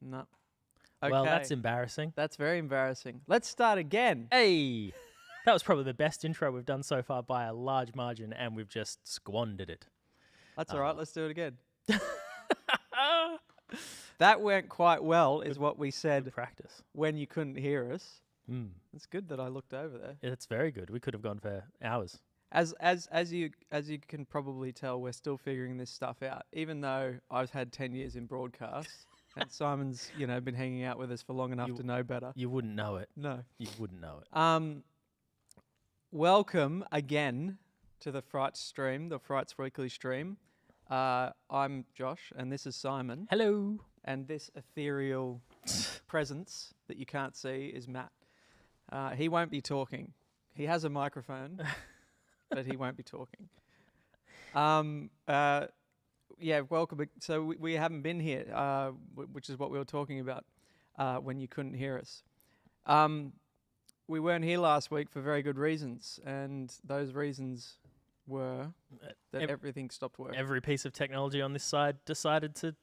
No. Okay. Well, that's embarrassing. That's very embarrassing. Let's start again. Hey, that was probably the best intro we've done so far by a large margin, and we've just squandered it. That's all right. Let's do it again. That went quite well, is what we said Good practice. when you couldn't hear us. Mm. It's good that I looked over there. It's very good. We could have gone for hours. As you can probably tell, we're still figuring this stuff out. Even though I've had 10 years in broadcast, and Simon's been hanging out with us for long enough to know better. You wouldn't know it. No, You wouldn't know it. Welcome again to the Frights stream, the Frights Weekly stream. I'm Josh, and this is Simon. Hello. And this ethereal presence that you can't see is Matt. He won't be talking. He has a microphone, but he won't be talking. Yeah, welcome. So we haven't been here, which is what we were talking about when you couldn't hear us. We weren't here last week for very good reasons, and those reasons were that everything stopped working. Every piece of technology on this side decided to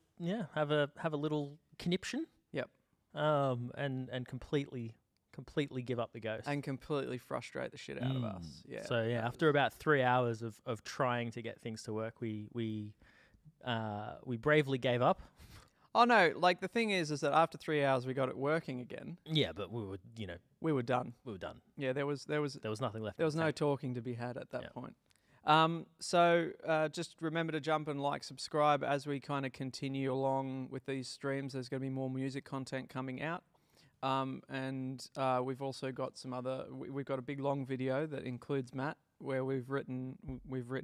have a little conniption. Yep. And completely give up the ghost. And completely frustrate the shit out of us. Yeah. So after about 3 hours of trying to get things to work, we bravely gave up. Oh no! Like the thing is that after 3 hours we got it working again. Yeah, but we were done. We were done. Yeah, there was nothing left. There was no talking to be had at that point. So just remember to jump and subscribe as we kind of continue along with these streams. There's going to be more music content coming out. And we've also got we've got a big long video that includes Matt, where we've written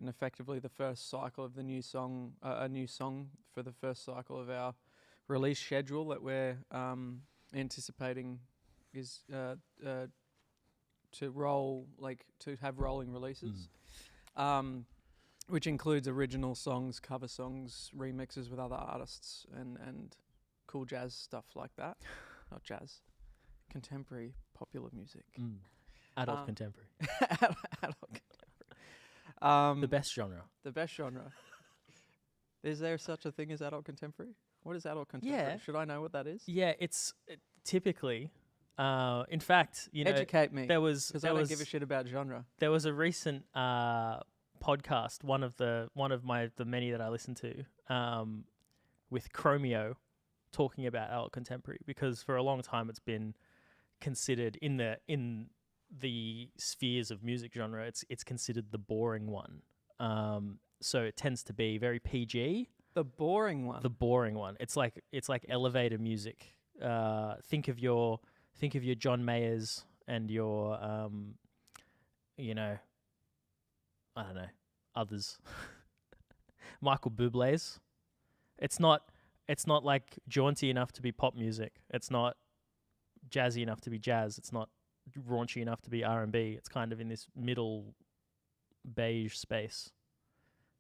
effectively the first cycle of the new song, a new song for the first cycle of our release schedule that we're anticipating is to have rolling releases. Which includes original songs, cover songs, remixes with other artists, and cool jazz stuff like that. Not jazz, contemporary popular music. Adult contemporary. Adult contemporary. The best genre. The best genre. Is there such a thing as adult contemporary? What is adult contemporary? Yeah. Should I know what that is? Yeah, it's typically. In fact, educate me. Because I don't give a shit about genre. There was a recent podcast, one of the many that I listen to, with Chromeo, talking about adult contemporary, because for a long time it's been considered in the spheres of music genre, it's considered the boring one. So it tends to be very PG. The boring one. The boring one. It's like elevator music. Think of your John Mayers and your I don't know, others. Michael Bublé's. It's not like jaunty enough to be pop music. It's not jazzy enough to be jazz. It's not raunchy enough to be R&B. It's kind of in this middle beige space.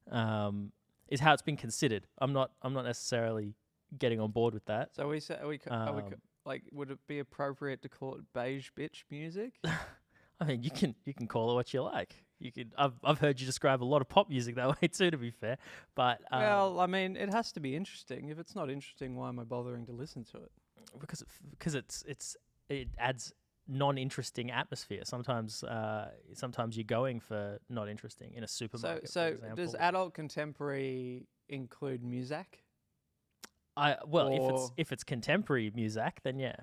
Is how it's been considered. I'm not necessarily getting on board with that. So would it be appropriate to call it beige bitch music? I mean, you can call it what you like. I've heard you describe a lot of pop music that way too, to be fair. But well, I mean, it has to be interesting. If it's not interesting, why am I bothering to listen to it? Because it adds non-interesting atmosphere. Sometimes you're going for not interesting in a supermarket. So does adult contemporary include music? If it's contemporary music, then yeah.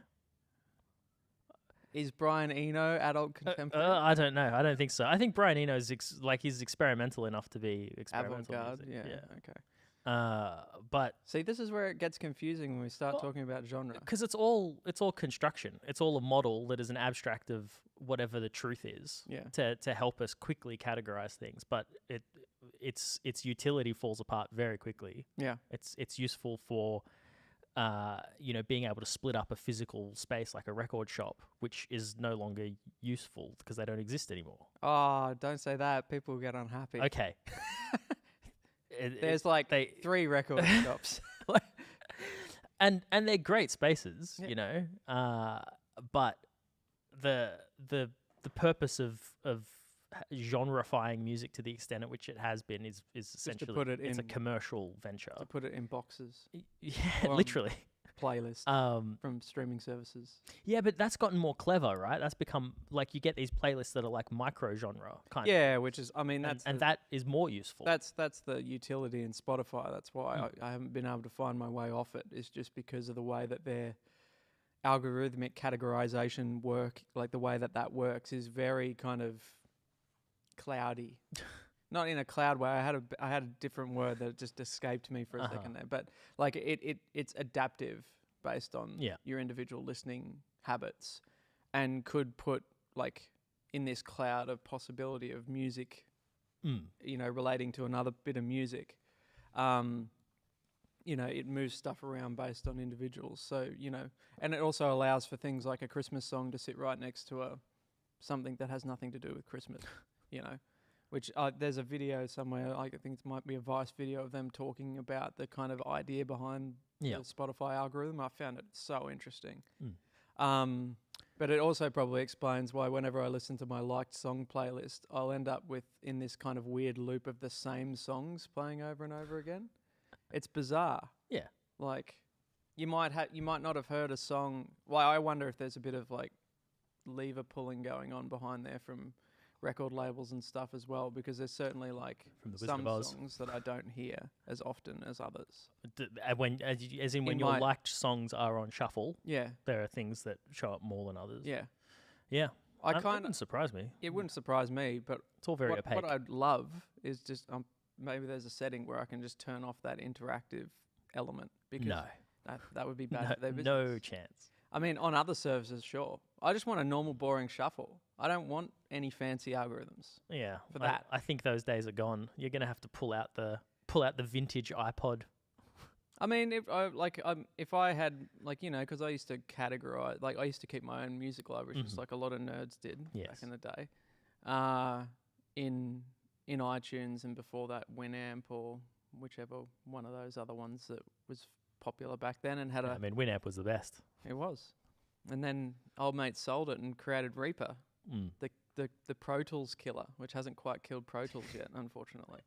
Is Brian Eno adult contemporary? I don't know. I don't think so. I think Brian Eno is he's experimental enough to be experimental. Avant-garde, music. yeah. Okay. But see, this is where it gets confusing when we start talking about genre. Because it's all construction. It's all a model that is an abstract of whatever the truth is. Yeah. To help us quickly categorize things, but its utility falls apart very quickly. Yeah. It's useful for being able to split up a physical space like a record shop, which is no longer useful because they don't exist anymore. Oh, don't say that. People will get unhappy. Okay. There's 3 record shops. And they're great spaces, but the purpose of genrefying music to the extent at which it has been is essentially it's a commercial venture. To put it in boxes. Yeah, literally. playlist from streaming services. Yeah, but that's gotten more clever, right? That's become like you get these playlists that are like micro genre kind of. Yeah, which is, I mean, And that is more useful. That's the utility in Spotify. That's why I haven't been able to find my way off it. Is just because of the way that their algorithmic categorization work, like the way that works, is very kind of cloudy. Not in a cloud way. I had a different word that just escaped me for a second there. But like it's adaptive based on your individual listening habits, and could put like in this cloud of possibility of music, relating to another bit of music. It moves stuff around based on individuals. So, and it also allows for things like a Christmas song to sit right next to something that has nothing to do with Christmas, which there's a video somewhere, I think it might be a Vice video of them talking about the kind of idea behind the Spotify algorithm. I found it so interesting. But it also probably explains why whenever I listen to my liked song playlist, I'll end up in this kind of weird loop of the same songs playing over and over again. It's bizarre. Yeah. Like you might not have heard a song. Well, I wonder if there's a bit of like lever pulling going on behind there from record labels and stuff as well, because there's certainly like some songs that I don't hear as often as others. As in when your liked songs are on shuffle, yeah, there are things that show up more than others. Yeah. Yeah. That wouldn't surprise me. It wouldn't surprise me, but it's all very opaque. What I'd love is just maybe there's a setting where I can just turn off that interactive element, because that would be bad for their business. No chance. I mean, on other services, sure. I just want a normal, boring shuffle. I don't want any fancy algorithms. Yeah, for that. I think those days are gone. You're gonna have to pull out the vintage iPod. I mean, if I had because I used to categorize, like I used to keep my own music library, just like a lot of nerds did back in the day, in iTunes, and before that Winamp or whichever one of those other ones that was popular back then, and had I mean, Winamp was the best. It was. And then old mate sold it and created Reaper, the Pro Tools killer, which hasn't quite killed Pro Tools yet, unfortunately.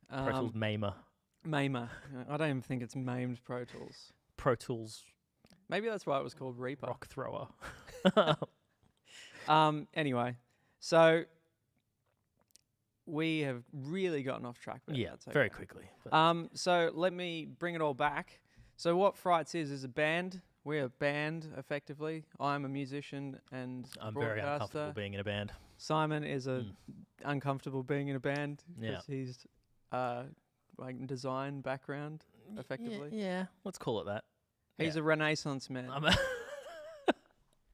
Pro Tools Maimer. I don't even think it's maimed Pro Tools. Pro Tools. Maybe that's why it was called Reaper. Rock thrower. Anyway, so we have really gotten off track there. Yeah, very quickly. So let me bring it all back. So what Frights is a band. We're a band, effectively. I'm a musician and I'm broadcaster. very uncomfortable being in a band. Simon is uncomfortable being in a band because he's like design background, effectively. Yeah, let's call it that. He's a Renaissance man.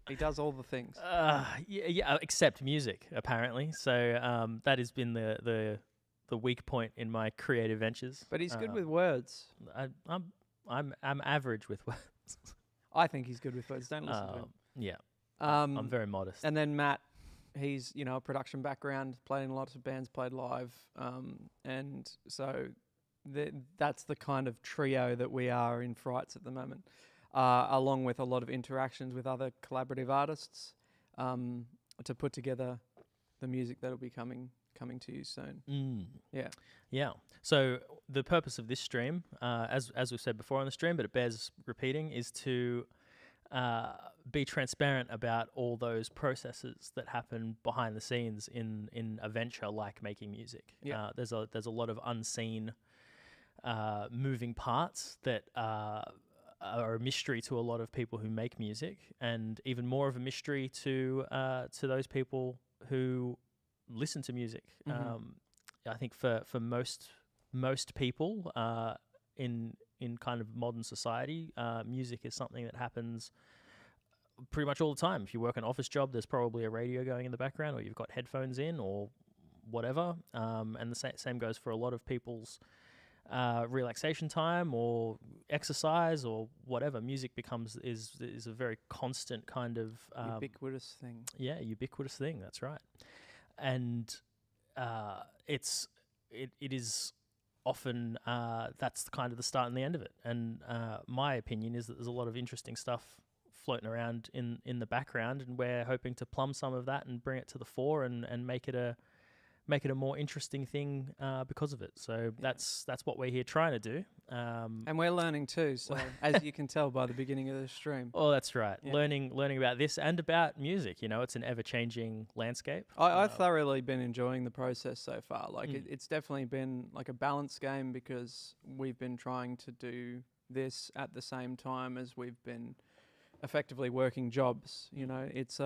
He does all the things. Except music, apparently. So that has been the weak point in my creative ventures. But he's good with words. I'm average with words. I think he's good with words. Don't listen to him. Yeah. I'm very modest. And then Matt, he's a production background, played in lots of bands, played live, and so that's the kind of trio that we are in Frights at the moment, along with a lot of interactions with other collaborative artists to put together the music that'll be coming to you soon. Yeah. So the purpose of this stream, as we've said before on the stream, but it bears repeating, is to be transparent about all those processes that happen behind the scenes in a venture like making music. There's a lot of unseen moving parts that are a mystery to a lot of people who make music, and even more of a mystery to those people who listen to music. I think for most people in kind of modern society, music is something that happens pretty much all the time. If you work an office job, there's probably a radio going in the background, or you've got headphones in, or whatever. And the same goes for a lot of people's relaxation time or exercise or whatever. Music is a very constant kind of ubiquitous thing. Yeah, ubiquitous thing. That's right. And it is often that's kind of the start and the end of it. And my opinion is that there's a lot of interesting stuff floating around in the background, and we're hoping to plumb some of that and bring it to the fore and make it make it a more interesting thing because of it. So that's what we're here trying to do. And we're learning too. So as you can tell by the beginning of the stream. Oh, that's right. Yeah. Learning about this and about music. You know, it's an ever-changing landscape. I've thoroughly been enjoying the process so far. Like it's definitely been like a balance game because we've been trying to do this at the same time as we've been effectively working jobs. You know, it's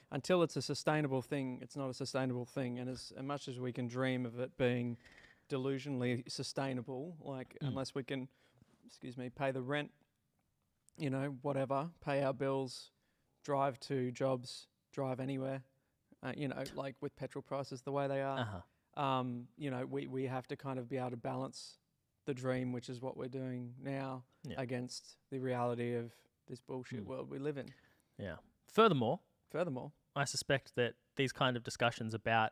until it's a sustainable thing, it's not a sustainable thing. And as much as we can dream of it being delusionally sustainable, like unless we can, pay the rent, you know, whatever, pay our bills, drive to jobs, drive anywhere, you know, like with petrol prices the way they are, you know, we have to kind of be able to balance the dream, which is what we're doing now, against the reality of this bullshit world we live in. Yeah. Furthermore, Furthermore, I suspect that these kind of discussions about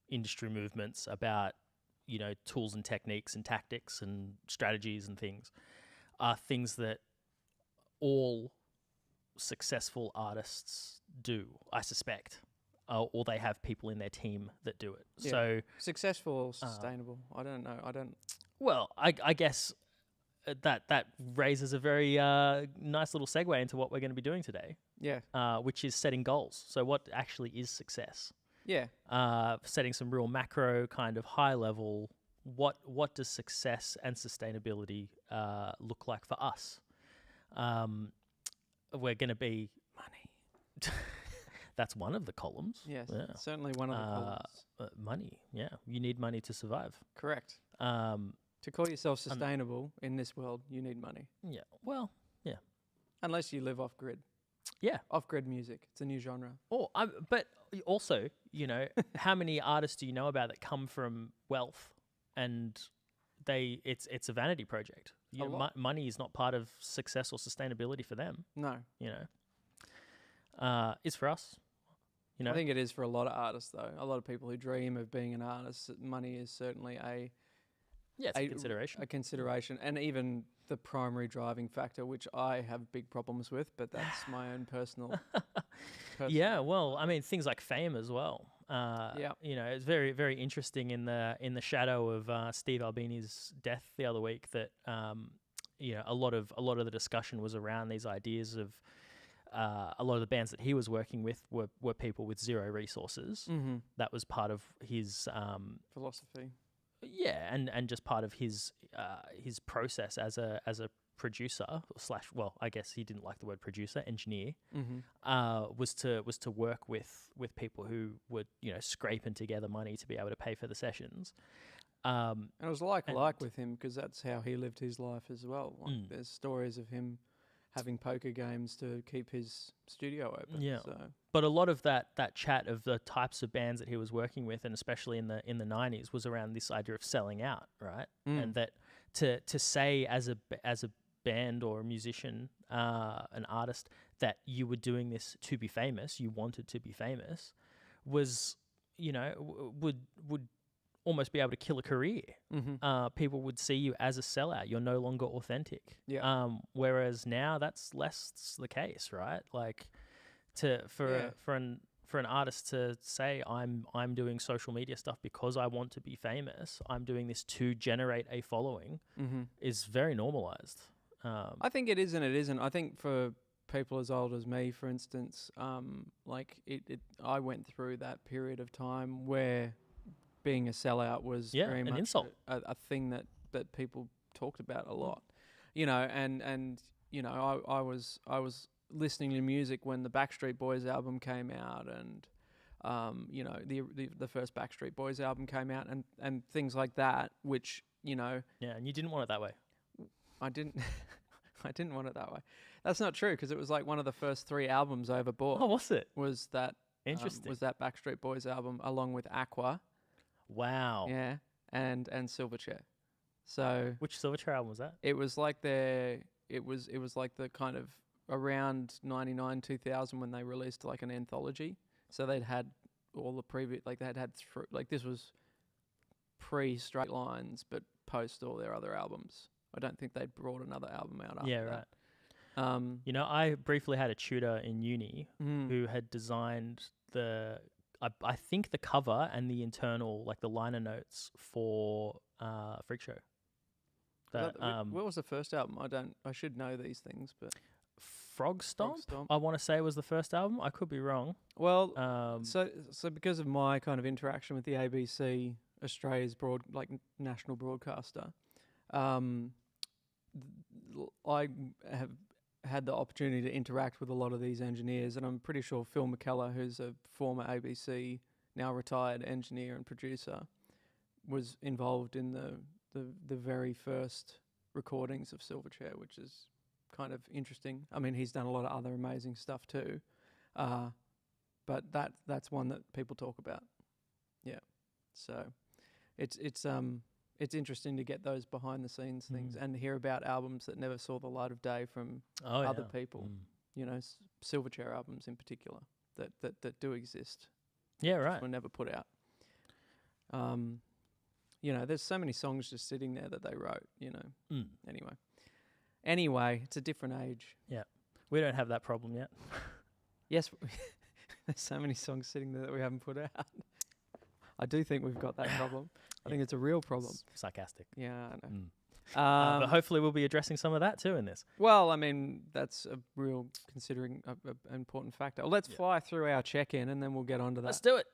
industry movements, about, you know, tools and techniques and tactics and strategies and things, are things that all successful artists do, I suspect. Or they have people in their team that do it. Yeah. So successful or sustainable? I don't know. Well, I guess that raises a very nice little segue into what we're going to be doing today. Yeah. Which is setting goals. So what actually is success? Yeah. Setting some real macro kind of high level. What does success and sustainability look like for us? We're going to be money. That's one of the columns. Yes, certainly one of the columns. Money, yeah. You need money to survive. Correct. To call yourself sustainable in this world, you need money. Yeah, well, yeah. Unless you live off-grid. Yeah. Off-grid music. It's a new genre. Oh, but also, you know, how many artists do you know about that come from wealth and it's a vanity project? Money is not part of success or sustainability for them. No. You know. It's for us. You know? I think it is for a lot of artists, though. A lot of people who dream of being an artist, money is certainly it's a consideration. A consideration, and even the primary driving factor, which I have big problems with, but that's my own personal. Yeah, well, I mean, things like fame as well. You know, it's very, very interesting in the shadow of Steve Albini's death the other week that you know, a lot of the discussion was around these ideas of. A lot of the bands that he was working with were people with zero resources. Mm-hmm. That was part of his philosophy. Yeah, and just part of his process as a producer / well, I guess he didn't like the word producer, engineer. Mm-hmm. Was to work with people who would, you know, scraping together money to be able to pay for the sessions. And it was like with him because that's how he lived his life as well. Like there's stories of him having poker games to keep his studio open. Yeah. So. But a lot of that chat of the types of bands that he was working with, and especially in the 90s, was around this idea of selling out, right? And that to say as a band or a musician, an artist, that you were doing this to be famous, you wanted to be famous, was, you know, would almost be able to kill a career. Mm-hmm. People would see you as a sellout. You're no longer authentic. Yeah. Whereas now that's less the case, right? Like for an artist to say I'm doing social media stuff because I want to be famous, I'm doing this to generate a following, is very normalized. I think it is and it isn't. I think for people as old as me, for instance, like I went through that period of time where being a sellout was very much insult. A thing that people talked about a lot, you know, and you know, I was listening to music when the Backstreet Boys album came out, and you know, the first Backstreet Boys album came out, and things like that, which, you know, and you didn't want it that way. I didn't want it that way. That's not true, because it was like one of the first 3 albums I ever bought. Oh, was it? Was that interesting? Was that Backstreet Boys album along with Aqua? Wow. Yeah, and Silverchair. So which Silverchair album was that? It was like it was like the kind of around 99 2000 when they released like an anthology. So they'd had all the previous, like they had like this was pre Straight Lines but post all their other albums. I don't think they'd brought another album out after that. Right. You know, I briefly had a tutor in uni who had designed the I think the cover and the internal, like the liner notes for Freak Show. What was the first album? I should know these things, but Frog Stomp, I want to say was the first album. I could be wrong. Well, so because of my kind of interaction with the ABC, Australia's national broadcaster, I have had the opportunity to interact with a lot of these engineers, and I'm pretty sure Phil McKellar, who's a former ABC, now retired engineer and producer, was involved in the very first recordings of Silverchair, which is kind of interesting. I mean, he's done a lot of other amazing stuff too, but that's one that people talk about. Yeah, so it's interesting to get those behind the scenes things and hear about albums that never saw the light of day from other people. You know, Silverchair albums in particular that do exist. Yeah, right. Were never put out. You know, there's so many songs just sitting there that they wrote. You know. Anyway, it's a different age. Yeah, we don't have that problem yet. Yes, there's so many songs sitting there that we haven't put out. I do think we've got that problem. I think it's a real problem. Sarcastic. Yeah, I know. But hopefully we'll be addressing some of that too in this. Well, I mean, that's a real considering an important factor. Let's fly through our check-in and then we'll get on to that. Let's do it.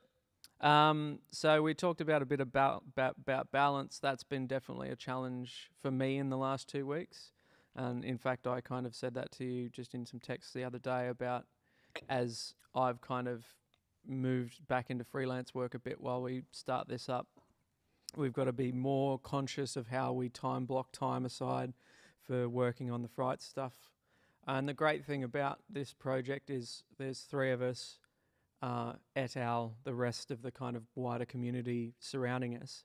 So we talked about a bit about balance. That's been definitely a challenge for me in the last 2 weeks. And in fact, I kind of said that to you just in some text the other day about as I've kind of moved back into freelance work a bit while we start this up. We've got to be more conscious of how we block time aside for working on the Fright stuff. And the great thing about this project is there's 3 of us, et al., the rest of the kind of wider community surrounding us.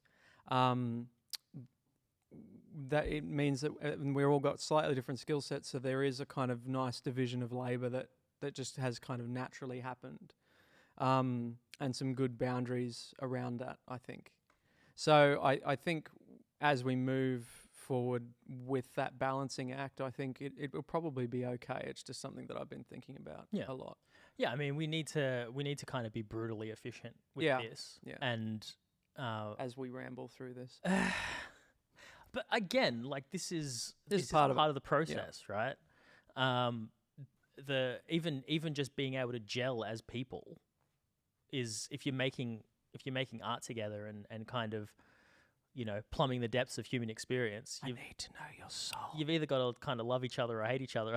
That it means that we're all got slightly different skill sets, so there is a kind of nice division of labour that just has kind of naturally happened, and some good boundaries around that, I think. So I think as we move forward with that balancing act, I think it will probably be okay. It's just something that I've been thinking about a lot. Yeah, I mean, we need to kind of be brutally efficient with this. Yeah. And as we ramble through this. But again, like this is part of the process, right? Even just being able to gel as people is if you're making art together and kind of, you know, plumbing the depths of human experience. I need to know your soul. You've either got to kind of love each other or hate each other.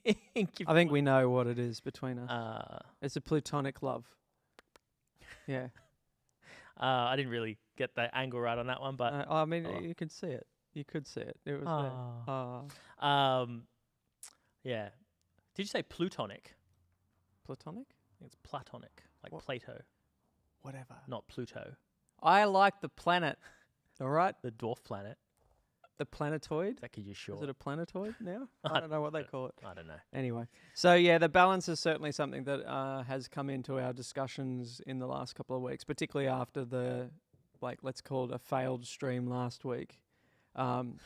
I think we know what it is between us. It's a platonic love. Yeah. I didn't really get the angle right on that one, but I mean, you could see it. You could see it. It was there. Yeah. Did you say plutonic? Platonic? I think it's platonic, like what? Plato. Whatever. Not Pluto. I like the planet. All right? The dwarf planet. The planetoid? That could you sure. Is it a planetoid now? I don't know what they call it. I don't know. Anyway. So, yeah, the balance is certainly something that has come into our discussions in the last couple of weeks, particularly after the, let's call it a failed stream last week.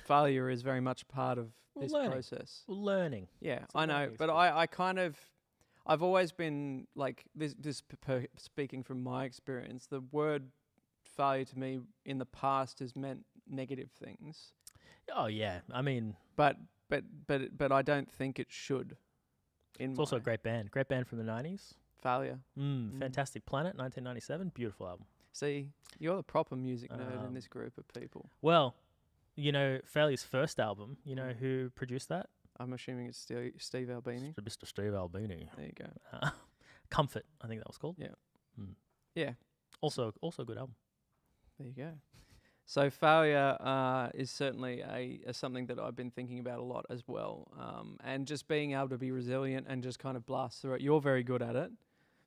Failure is very much part of this process. Learning. Yeah, I know. But I kind of, I've always been speaking from my experience, the word failure to me in the past has meant negative things. Oh yeah, I mean, but I don't think it should. It's also a great band from the 90s. Failure. Fantastic Planet, 1997, beautiful album. See, you're the proper music nerd in this group of people. Well, you know, Failure's first album. You know who produced that? I'm assuming it's Steve Albini. Mr. Steve Albini. There you go. Comfort, I think that was called. Yeah. Yeah. Also a good album. There you go. So failure is certainly something that I've been thinking about a lot as well. And just being able to be resilient and just kind of blast through it. You're very good at it.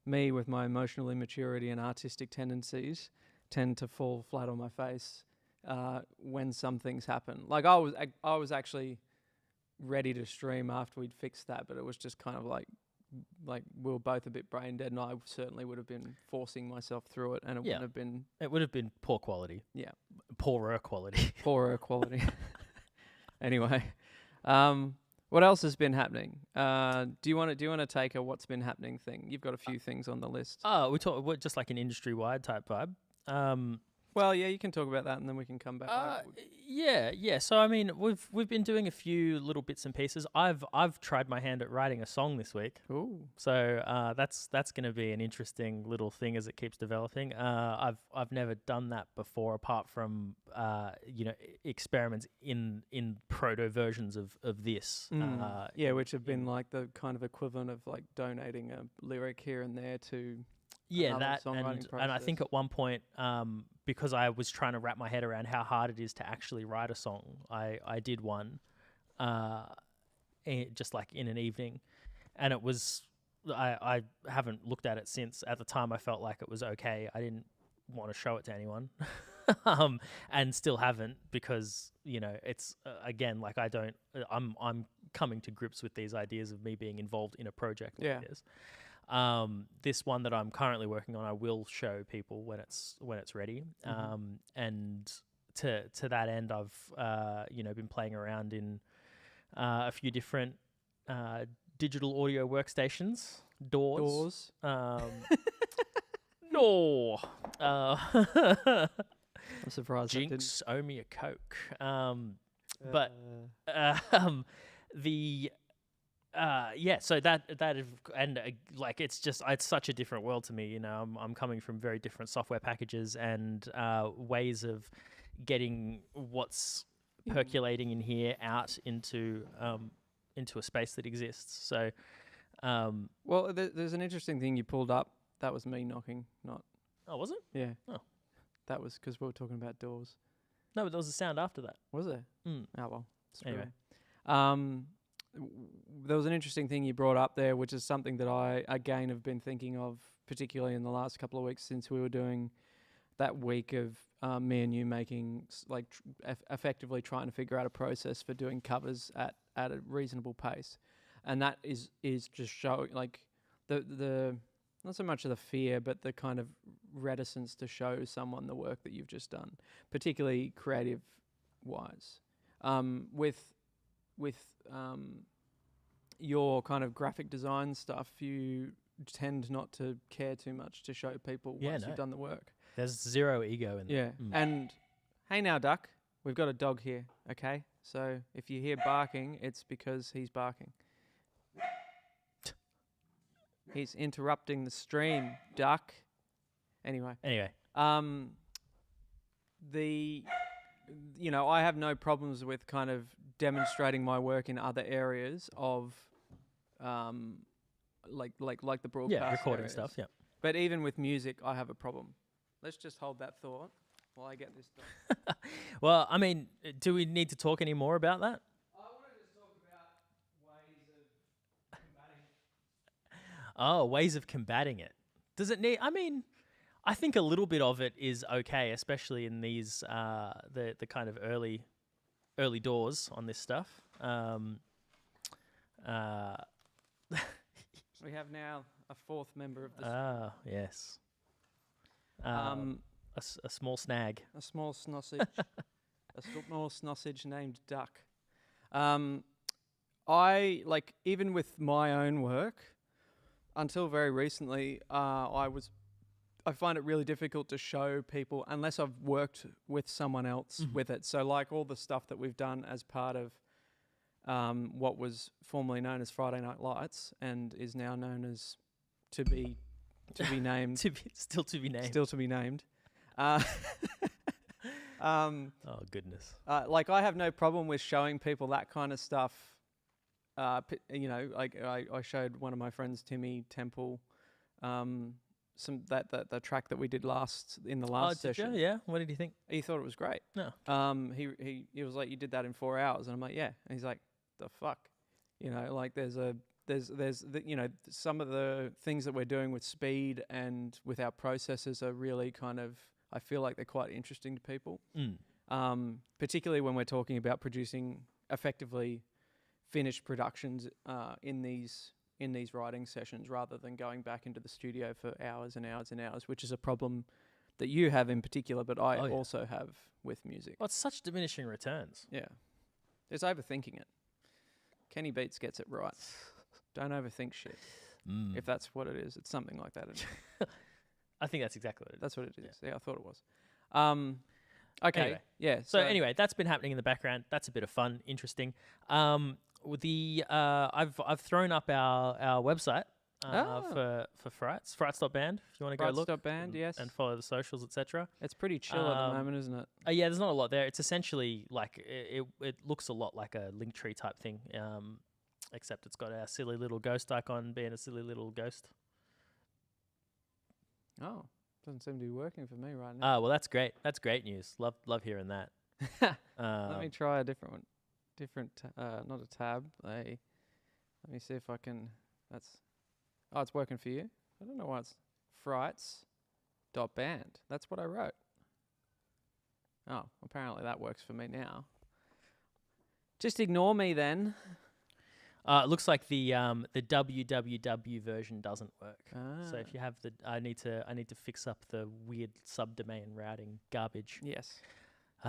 Me, with my emotional immaturity and artistic tendencies, tend to fall flat on my face when some things happen. Like I was actually ready to stream after we'd fixed that, but it was just kind of like we were both a bit brain dead, and I certainly would have been forcing myself through it, and it wouldn't have been. It would have been poor quality. Yeah, poorer quality. Poorer quality. Anyway, What else has been happening? Do you want to take a what's been happening thing? You've got a few things on the list. We talk just like an industry wide type vibe. Well, yeah, you can talk about that, and then we can come back. Yeah. So I mean, we've been doing a few little bits and pieces. I've tried my hand at writing a song this week. Ooh. So that's going to be an interesting little thing as it keeps developing. I've never done that before, apart from experiments in proto versions of this. Which have been like the kind of equivalent of like donating a lyric here and there to. Yeah, that and I think at one point, because I was trying to wrap my head around how hard it is to actually write a song, I did one, just like in an evening, and it was I haven't looked at it since. At the time, I felt like it was okay. I didn't want to show it to anyone, and still haven't, because it's again, like I'm coming to grips with these ideas of me being involved in a project like this. This one that I'm currently working on, I will show people when it's ready. And to that end, I've been playing around in a few different digital audio workstations. Doors. No. I'm surprised. Jinx, owe me a Coke. But the. So that is, and like it's such a different world to me. I'm coming from very different software packages and ways of getting what's percolating in here out into a space that exists. So, well, there's an interesting thing you pulled up. That was me knocking, not. Oh, was it? Yeah. Oh, that was because we were talking about doors. No, but there was a sound after that. Was there? Oh well. Anyway. There was an interesting thing you brought up there, which is something that I, again, have been thinking of, particularly in the last couple of weeks since we were doing that week of me and you making, effectively trying to figure out a process for doing covers at a reasonable pace. And that is just showing, like, the not so much of the fear, but the kind of reticence to show someone the work that you've just done, particularly creative-wise. With your kind of graphic design stuff, you tend not to care too much to show people once you've done the work. There's zero ego in that. Yeah. And hey now, duck, we've got a dog here, okay? So if you hear barking, it's because he's barking. He's interrupting the stream, duck. Anyway. I have no problems with kind of demonstrating my work in other areas of, like the broadcast recording areas. stuff. Yeah. But even with music, I have a problem. Let's just hold that thought while I get this done. Well, I mean, do we need to talk any more about that? I want to just talk about ways of combating it. Oh, ways of combating it. Does it need? I mean, I think a little bit of it is okay, especially in these the kind of early doors on this stuff. We have now a fourth member of the. Ah, yes. A small snag. A small snossage. A small snossage named Duck. I, like, even with my own work, until very recently, I find it really difficult to show people unless I've worked with someone else with it. So, like, all the stuff that we've done as part of what was formerly known as Friday Night Lights and is now known as to be named. Still to be named. Oh goodness. Like, I have no problem with showing people that kind of stuff. Like I showed one of my friends, Timmy Temple, the track that we did in the last session. Yeah. What did he think? He thought it was great. No. He was like, you did that in 4 hours, and I'm like, yeah. And he's like, the fuck, like there's some of the things that we're doing with speed and with our processes are really kind of, I feel like they're quite interesting to people. Particularly when we're talking about producing effectively finished productions in these writing sessions, rather than going back into the studio for hours and hours and hours, which is a problem that you have in particular, but I also have with music. Well, it's such diminishing returns. Yeah. It's overthinking it. Kenny Beats gets it right. Don't overthink shit. If that's what it is, it's something like that. Isn't it? I think that's exactly what it is. That's what it is. Yeah, I thought it was. Okay. Anyway. Yeah. So anyway, that's been happening in the background. That's a bit of fun, interesting. I've thrown up our website for frights.band if you want to go look. Frights.band, yes. And follow the socials, etc. It's pretty chill at the moment, isn't it? Yeah, there's not a lot there. It's essentially like it looks a lot like a Linktree type thing. Except it's got our silly little ghost icon being a silly little ghost. Oh, doesn't seem to be working for me right now. Oh, well, that's great. That's great news. Love hearing that. Let me try a different one. Not a tab. Let me see if I can. It's working for you. I don't know why it's frights.band. That's what I wrote. Oh, apparently that works for me now. Just ignore me then. It looks like the www version doesn't work. So if you have I need to fix up the weird subdomain routing garbage. Yes.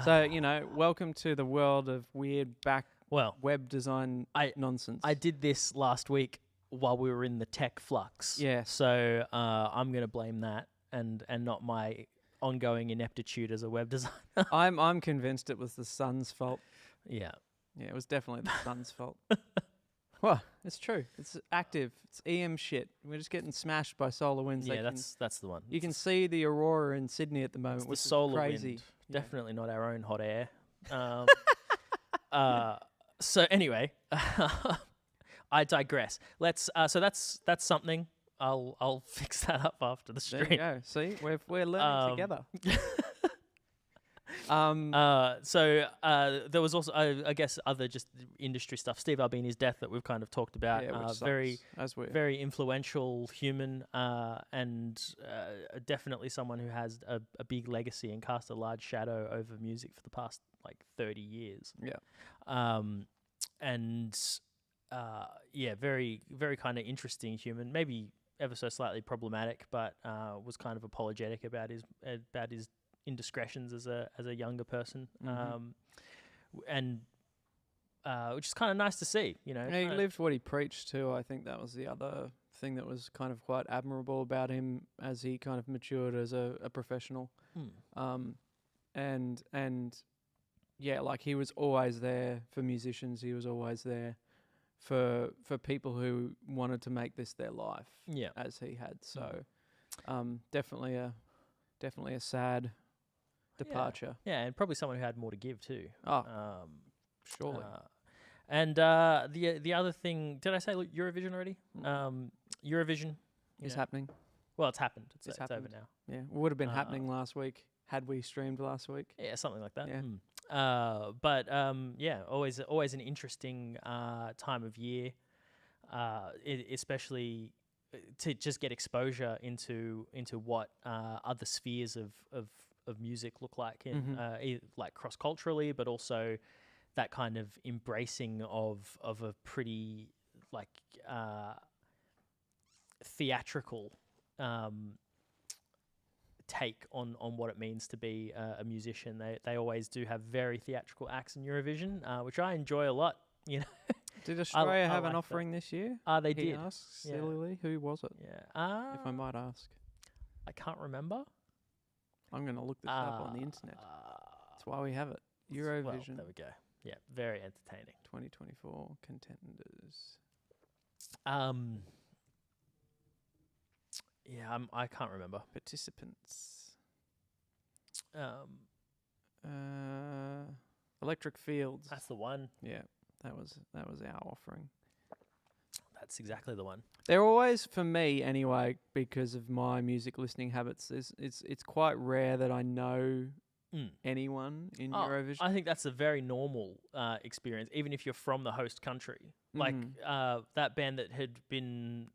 So welcome to the world of weird web design nonsense. I did this last week while we were in the tech flux. Yeah. So I'm going to blame that and not my ongoing ineptitude as a web designer. I'm convinced it was the sun's fault. Yeah. Yeah, it was definitely the sun's fault. Well, it's true. It's active. It's EM shit. We're just getting smashed by solar winds. Yeah, that's the one. You can see the aurora in Sydney at the moment, which is solar crazy. Wind. Yeah. Definitely not our own hot air. So anyway, I digress. Let's. So that's something. I'll fix that up after the stream. There you go. See, we're learning together. There was also, I guess, other just industry stuff. Steve Albini's death that we've kind of talked about. Yeah, very influential human, and definitely someone who has a big legacy and cast a large shadow over music for the past 30 years. Yeah. Very, very kind of interesting human. Maybe ever so slightly problematic, but was kind of apologetic about his indiscretions as a younger person, which is kind of nice to see. He lived what he preached too. I think that was the other thing that was kind of quite admirable about him as he kind of matured as a professional. And he was always there for musicians. He was always there for people who wanted to make this their life. Yeah, as he had. So, definitely a sad departure. Yeah, and probably someone who had more to give too. Surely. And the other thing, did I say Eurovision already? Eurovision is happening. Well, it's happened. It's happened. over now. Yeah, it would have been happening last week had we streamed last week. Yeah, something like that. Yeah. Always an interesting time of year, especially to just get exposure into what other spheres of music look like in cross culturally, but also that kind of embracing of a pretty theatrical take on what it means to be a musician. They always do have very theatrical acts in Eurovision, which I enjoy a lot. Did Australia have an offering this year? They did. Asked sillily. Who was it? Yeah. If I might ask. I can't remember. I'm going to look this up on the internet. That's why we have it. Eurovision. Well, there we go. Yeah, very entertaining. 2024 contenders. Yeah, I can't remember. Participants. Electric Fields. That's the one. Yeah, that was our offering. That's exactly the one. They're always, for me anyway, because of my music listening habits, it's quite rare that I know anyone in Eurovision. I think that's a very normal experience, even if you're from the host country. That band that had been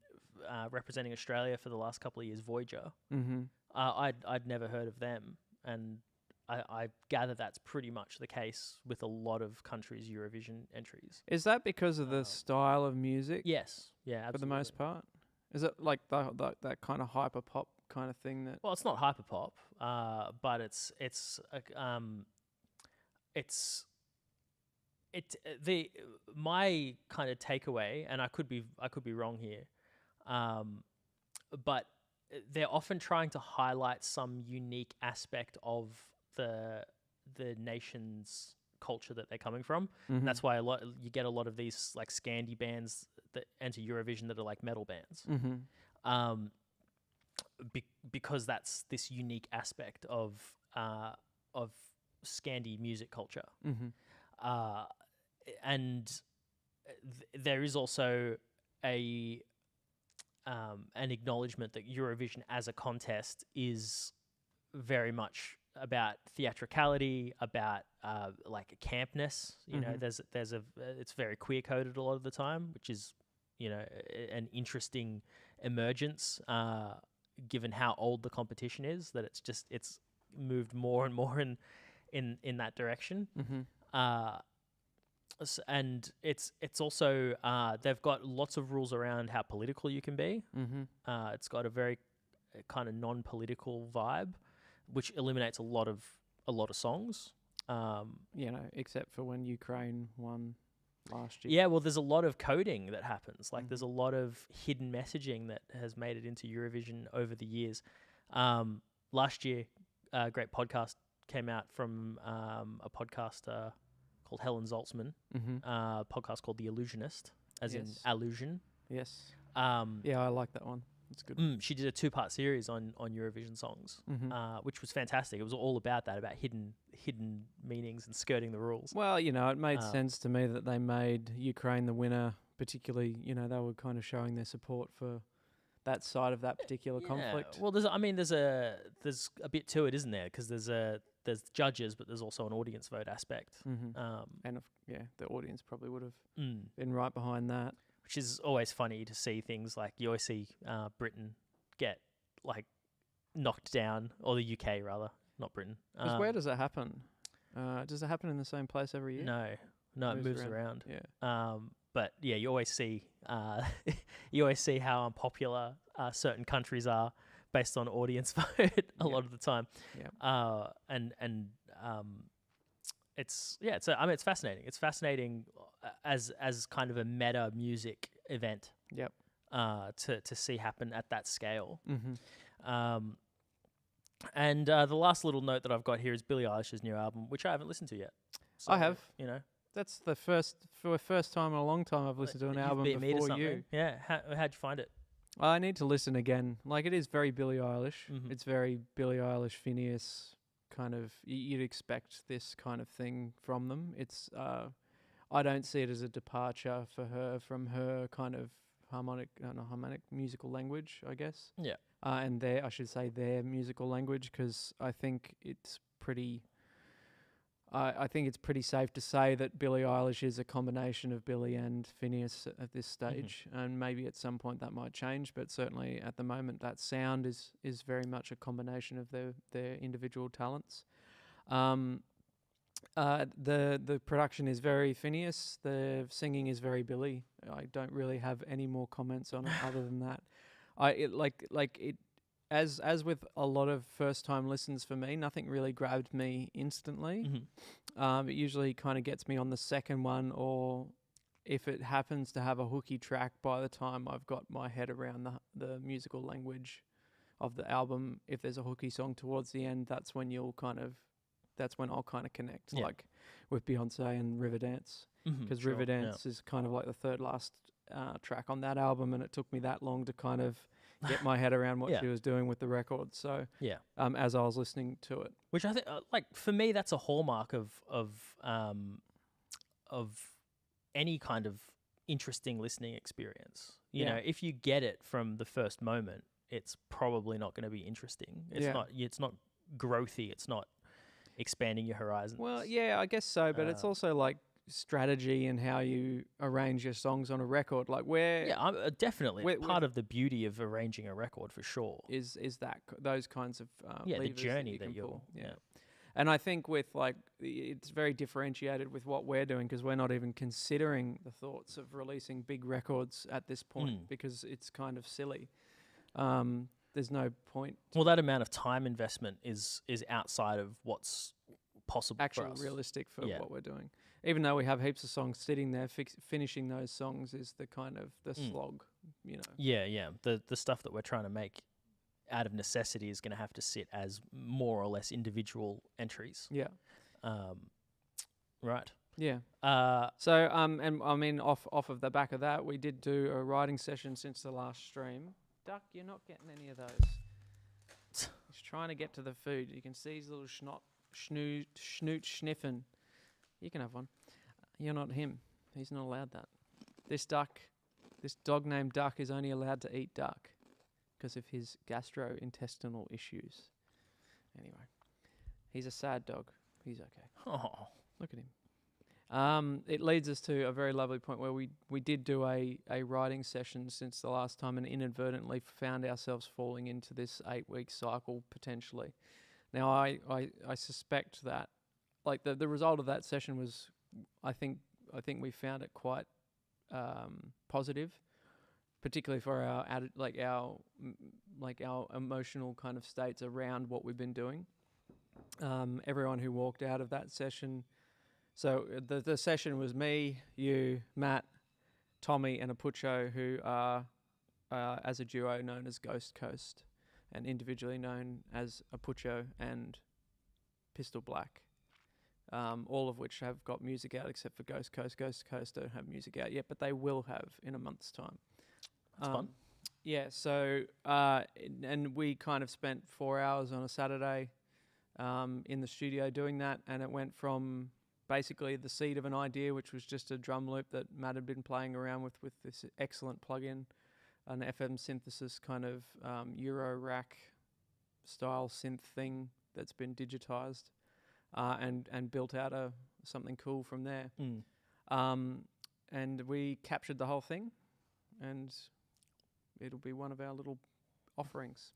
representing Australia for the last couple of years, Voyager. I'd never heard of them, and I gather that's pretty much the case with a lot of countries' Eurovision entries. Is that because of the style of music? Yes. Yeah, absolutely. For the most part? Is it like that kind of hyper pop kind of thing that... Well, it's not hyper pop, but it's my kind of takeaway, and I could be wrong here, but they're often trying to highlight some unique aspect of the nation's culture that they're coming from. And that's why you get a lot of these like Scandi bands that enter Eurovision that are like metal bands, because that's this unique aspect of Scandi music culture. And there is also an acknowledgement that Eurovision as a contest is very much about theatricality, about like campness. You know, there's it's very queer coded a lot of the time, which is, you know, an interesting emergence given how old the competition is. That it's moved more and more in that direction. And it's also they've got lots of rules around how political you can be. It's got a very kind of non-political vibe, which eliminates a lot of songs. You know, except for when Ukraine won last year. Yeah, well, there's a lot of coding that happens. Like, there's a lot of hidden messaging that has made it into Eurovision over the years. Last year, a great podcast came out from a podcaster called Helen Zaltzman, a podcast called The Illusionist, as in allusion. Yes. Yeah, I like that one. It's good. She did a 2-part series on Eurovision songs, which was fantastic. It was all about that, about hidden meanings and skirting the rules. Well, you know, it made sense to me that they made Ukraine the winner, particularly, you know, they were kind of showing their support for that side of that particular conflict. Well, there's a bit to it, isn't there? Because there's judges, but there's also an audience vote aspect. And the audience probably would have been right behind that. Which is always funny to see things like you always see Britain get like knocked down, or the UK rather, not Britain. Because where does it happen? Does it happen in the same place every year? No, it moves around. Yeah. But yeah, you always see how unpopular certain countries are based on audience vote a lot of the time. Yeah. It's fascinating. It's fascinating as kind of a meta music event. Yep. To see happen at that scale. And the last little note that I've got here is Billie Eilish's new album, which I haven't listened to yet. So, I have. You know, that's the first time in a long time I've listened to an album beat me to before something. you. Yeah. How'd you find it? I need to listen again. Like, it is very Billie Eilish. It's very Billie Eilish, Phineas kind of. You'd expect this kind of thing from them. It's. I don't see it as a departure for her from her kind of harmonic musical language, I guess. Yeah. And their musical language, because I think it's pretty. I think it's pretty safe to say that Billie Eilish is a combination of Billie and Phineas at this stage, and maybe at some point that might change, but certainly at the moment that sound is very much a combination of their individual talents. The production is very Phineas, the singing is very Billie. I don't really have any more comments on it other than that. As with a lot of first time listens for me, nothing really grabbed me instantly. It usually kind of gets me on the second one, or if it happens to have a hooky track by the time I've got my head around the musical language of the album. If there's a hooky song towards the end, that's when I'll kind of connect, like with Beyonce and Riverdance, because Riverdance is kind of like the third last track on that album, and it took me that long to kind of get my head around what she was doing with the record. So as I was listening to it, which I think, like for me, that's a hallmark of any kind of interesting listening experience. You know, if you get it from the first moment, it's probably not going to be interesting. It's not growthy. It's not expanding your horizons. Well, yeah, I guess so, but it's also like strategy and how you arrange your songs on a record, like definitely part of the beauty of arranging a record, for sure, is that those kinds of the journey that you're pull. And I think with like it's very differentiated with what we're doing, because we're not even considering the thoughts of releasing big records at this point, because it's kind of silly. There's no point. Well, that amount of time investment is outside of what's possible, actually realistic for what we're doing. even though we have heaps of songs sitting there, finishing those songs is the kind of the slog, you know. Yeah. The stuff that we're trying to make out of necessity is going to have to sit as more or less individual entries. Yeah. Right. Yeah. So and I mean off of the back of that, we did do a writing session since the last stream. Duck, you're not getting any of those. He's trying to get to the food. You can see his little snoot sniffing. You can have one. You're not him. He's not allowed that. This dog named Duck is only allowed to eat duck because of his gastrointestinal issues. Anyway, he's a sad dog. He's okay. Oh, look at him. It leads us to a very lovely point where we did do a writing session since the last time and inadvertently found ourselves falling into this 8-week cycle potentially. Now, I suspect that, like, the result of that session was, I think we found it quite positive, particularly for our emotional kind of states around what we've been doing. Everyone who walked out of that session. So the session was me, you, Matt, Tommy, and Apucho, who are as a duo known as Ghost Coast, and individually known as Apucho and Pistol Black. All of which have got music out except for Ghost Coast. Ghost Coast don't have music out yet, but they will have in a month's time. That's fun. Yeah. So and we kind of spent 4 hours on a Saturday in the studio doing that, and it went from basically the seed of an idea, which was just a drum loop that Matt had been playing around with this excellent plugin, an FM synthesis kind of Euro rack style synth thing that's been digitized and built out something cool from there. And we captured the whole thing, and it'll be one of our little offerings.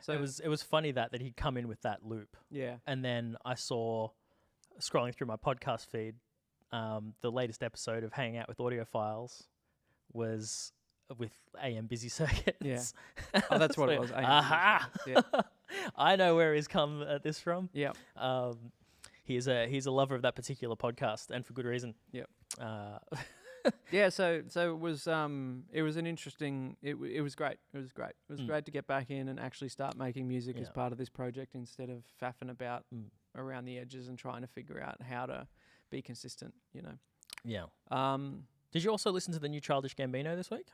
So it was funny that he'd come in with that loop. Yeah. And then I saw, scrolling through my podcast feed, the latest episode of Hanging Out with Audiophiles was with AM Busy Circuits. Yeah. Oh, that's what it was. Aha! Yeah. I know where he's come at this from. Yeah. He's a lover of that particular podcast, and for good reason. Yep. Yeah. So it was an interesting. It was great. It was great. It was great to get back in and actually start making music as part of this project instead of faffing about around the edges and trying to figure out how to be consistent. You know. Yeah. Did you also listen to the new Childish Gambino this week?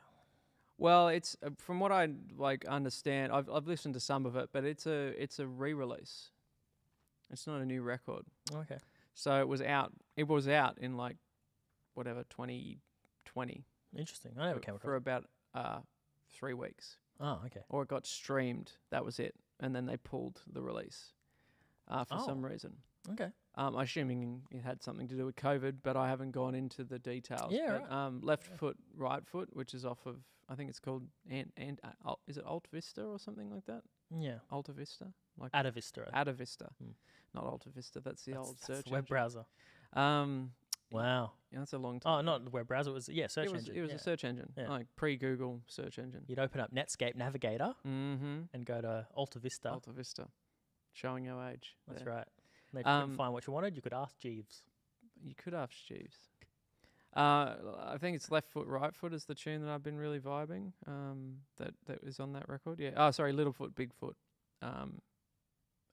Well, it's from what I understand. I've listened to some of it, but it's a re-release. It's not a new record. Okay. So it was out. It was out in 2020. Interesting. I never came across for about 3 weeks. Oh, okay. Or it got streamed. That was it, and then they pulled the release for some reason. Okay. Assuming it had something to do with COVID, but I haven't gone into the details. Yeah. But, right. Left Foot, Right Foot, which is off of, I think it's called is it Alta Vista or something like that? Yeah. Alta Vista, like Ada Vista. Ada Vista, not Alta Vista. That's the old search the web browser. Wow. Yeah, that's a long time. Oh, not the web browser. It was search engine. It was a search engine, like pre-Google search engine. You'd open up Netscape Navigator and go to Alta Vista. Alta Vista, showing our age. That's there. right. And if you couldn't find what you wanted, you could ask Jeeves. You could ask Jeeves. I think it's Left Foot, Right Foot is the tune that I've been really vibing. That was on that record. Yeah. Oh, sorry, Little Foot, Big Foot.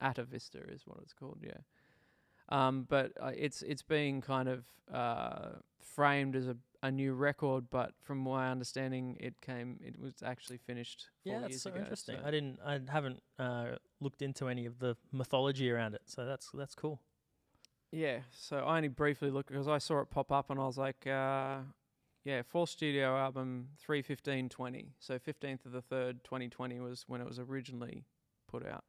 Atta Vista is what it's called. Yeah. But it's being kind of framed as a new record, but from my understanding, it was actually finished 4 years ago. Yeah, that's so interesting. I haven't looked into any of the mythology around it, so that's cool. Yeah, so I only briefly looked because I saw it pop up and I was like, full studio album 3/15/20. So 15th of the 3rd, 2020 was when it was originally put out.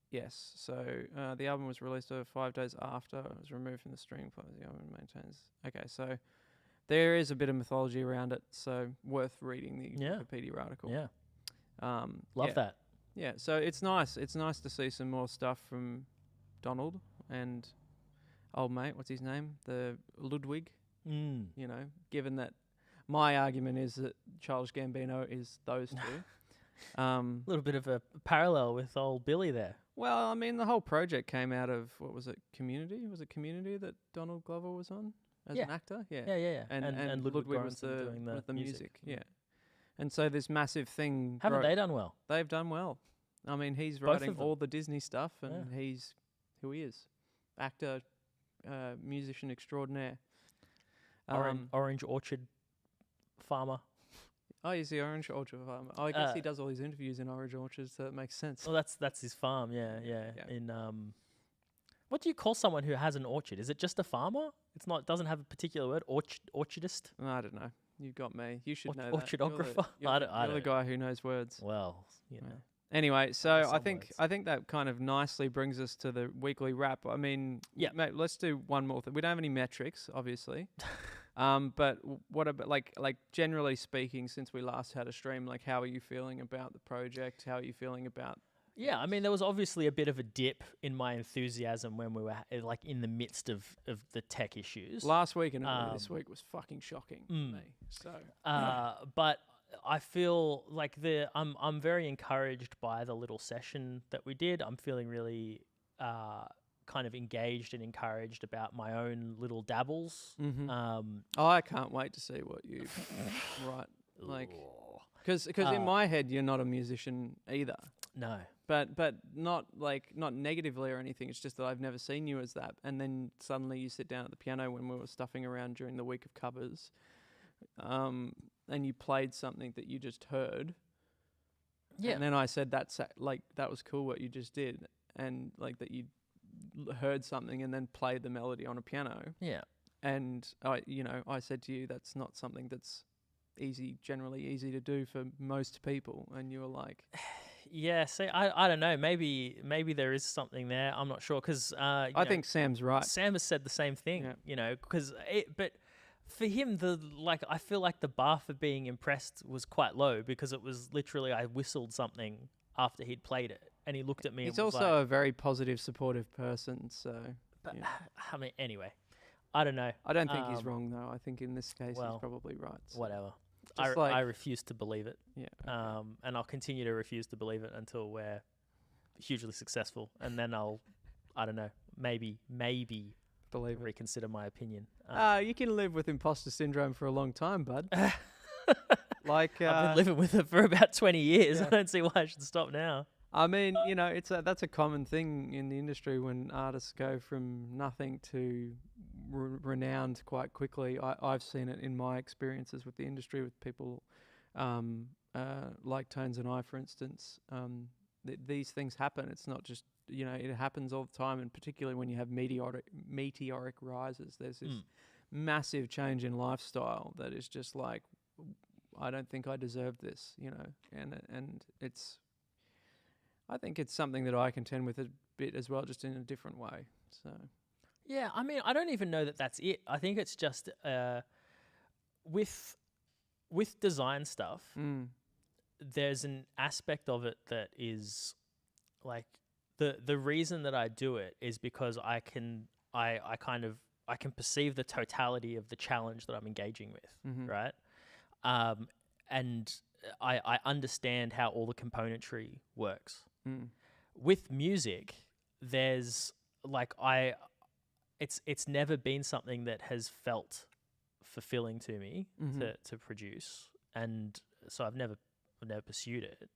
Yes, so the album was released 5 days after it was removed from the streaming platform. The album maintains. Okay, so there is a bit of mythology around it, so worth reading the Wikipedia article. Yeah, love that. Yeah, so it's nice. It's nice to see some more stuff from Donald and old mate. What's his name? The Ludwig. You know, given that my argument is that Childish Gambino is those two. A little bit of a parallel with old Billy there. Well, I mean, the whole project came out of, what was it, Community? Was it Community that Donald Glover was on as Yeah. an actor? Yeah. Yeah. And Ludwig was doing the music. Mm. Yeah. And so this massive thing. Haven't they done well? They've done well. I mean, he's Both writing of them. all the Disney stuff, and he's who he is. Actor, musician extraordinaire. Orange Orchard farmer. Oh, he's the Orange Orchard farmer. Oh, I guess he does all his interviews in Orange Orchards, so it makes sense. Well, that's his farm. Yeah. In what do you call someone who has an orchard? Is it just a farmer? It's not. Doesn't have a particular word. Orchardist. I don't know. You've got me. You should know that. Orchardographer. You're the guy who knows words. Well, you know. Anyway, so I Some think that kind of nicely brings us to the weekly wrap. I mean, mate, let's do one more thing. We don't have any metrics, obviously. But what about like generally speaking, since we last had a stream, like how are you feeling about the project? How are you feeling about? Yeah, I mean, there was obviously a bit of a dip in my enthusiasm when we were like in the midst of the tech issues. Last week and early this week was fucking shocking to me. So, but I feel like I'm very encouraged by the little session that we did. I'm feeling really kind of engaged and encouraged about my own little dabbles. I can't wait to see what you write. Like, because in my head you're not a musician either. No. But not negatively or anything. It's just that I've never seen you as that. And then suddenly you sit down at the piano when we were stuffing around during the week of covers, and you played something that you just heard. Yeah. And then I said that was cool what you just did, and like that you heard something and then played the melody on a piano. Yeah. And I said to you that's not something that's generally easy to do for most people, and you were like. Yeah, see, I don't know. Maybe there is something there. I'm not sure because I think Sam's right. Sam has said the same thing. Yeah. But for him, I feel like the bar for being impressed was quite low because it was literally I whistled something after he'd played it, and he looked at me. He's and was also a very positive, supportive person. So, but, I mean, anyway, I don't know. I don't think he's wrong though. I think in this case he's probably right. So. Whatever. I refuse to believe it. Yeah. Okay. And I'll continue to refuse to believe it until we're hugely successful, and then I don't know, maybe believe reconsider my opinion. You can live with imposter syndrome for a long time, bud. I've been living with it for about 20 years. Yeah. I don't see why I should stop now. I mean, that's a common thing in the industry when artists go from nothing to renowned quite quickly. I've seen it in my experiences with the industry with people like Tones and I, for instance. These things happen. It's not just, it happens all the time, and particularly when you have meteoric rises, there's this massive change in lifestyle that is just like, I don't think I deserve this, and it's, I think it's something that I contend with a bit as well, just in a different way. So, yeah, I mean, I don't even know that that's it. I think it's just with design stuff, there's an aspect of it that is like the reason that I do it is because I can perceive the totality of the challenge that I'm engaging with, right? And I understand how all the componentry works. With music, there's it's never been something that has felt fulfilling to me to produce, and so I've never pursued it.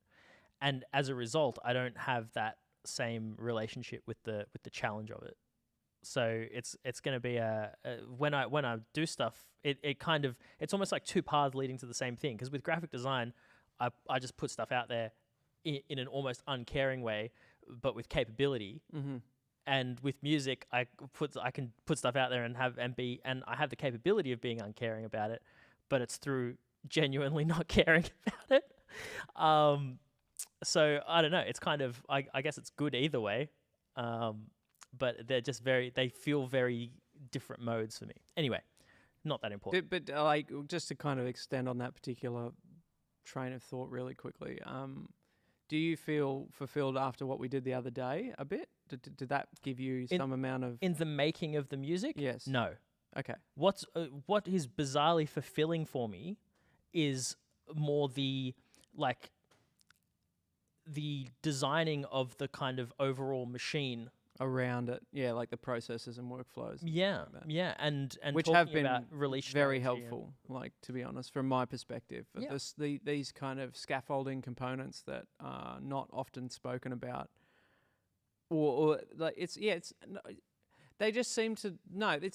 And as a result, I don't have that same relationship with the challenge of it. So it's going to be when I do stuff, it's almost like two paths leading to the same thing. Because with graphic design, I just put stuff out there in an almost uncaring way, but with capability. And with music, I can put stuff out there and I have the capability of being uncaring about it, but it's through genuinely not caring about it. So I don't know. It's kind of I guess it's good either way. But they're just they feel very different modes for me. Anyway, not that important. But like, just to kind of extend on that particular train of thought really quickly, do you feel fulfilled after what we did the other day a bit? Did that give you some amount of... In the making of the music? Yes. No. Okay. What is bizarrely fulfilling for me is more the the designing of the kind of overall machine. Around it, yeah, like the processes and workflows. Yeah, like that. yeah, and Which talking have been about relationality very and- helpful, like, to be honest, from my perspective. Yeah. These kind of scaffolding components that are not often spoken about, or like they just seem to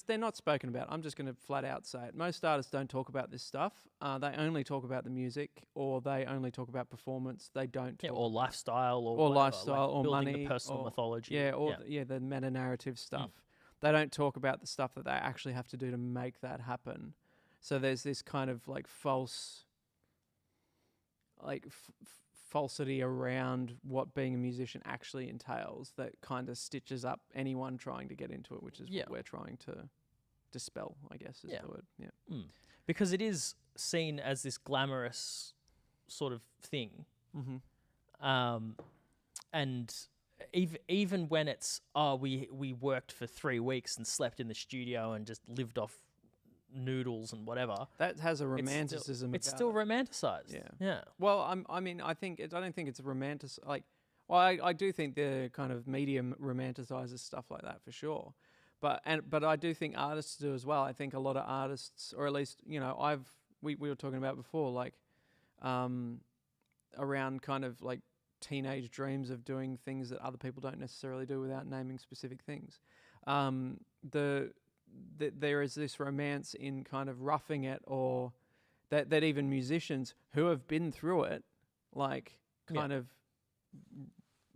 they're not spoken about. I'm just going to flat out say it. Most artists don't talk about this stuff. They only talk about the music, or they only talk about performance. They don't talk or lifestyle, or or whatever, lifestyle, like or building money, the personal or mythology. the meta narrative stuff. They don't talk about the stuff that they actually have to do to make that happen. So there's this kind of like false, like falsity around what being a musician actually entails that kind of stitches up anyone trying to get into it, which is what we're trying to dispel, I guess is the word. Yeah. Because it is seen as this glamorous sort of thing. And even when it's, we worked for 3 weeks and slept in the studio and just lived off noodles and whatever. That has a romanticism. It's still romanticized. Yeah. Well, I don't think it's romantic. I do think the kind of medium romanticizes stuff like that for sure. But I do think artists do as well. I think a lot of artists, or at least, we were talking about before, like, around kind of like teenage dreams of doing things that other people don't necessarily do without naming specific things. There is this romance in kind of roughing it, or that even musicians who have been through it, like, kind of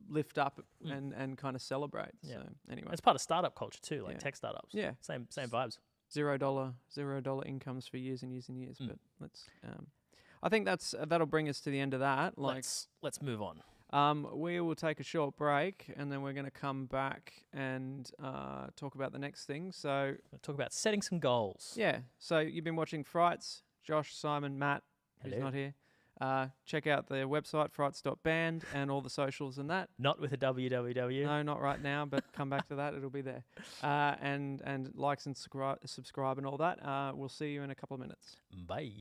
lift up and kind of celebrate. So anyway, it's part of startup culture too, like tech startups. Yeah, same vibes. $0 incomes for years and years and years. But let's. I think that'll bring us to the end of that. Like, let's move on. We will take a short break, and then we're going to come back and talk about the next thing. So We'll talk about setting some goals. yeah. So you've been watching Frights. Josh, Simon, Matt, who's Hello. not here. Check out the website, frights.band, and all the socials and that. Not with a www. No, not right now, but come back to that. It'll be there. And likes and subscribe and all that. We'll see you in a couple of minutes. Bye.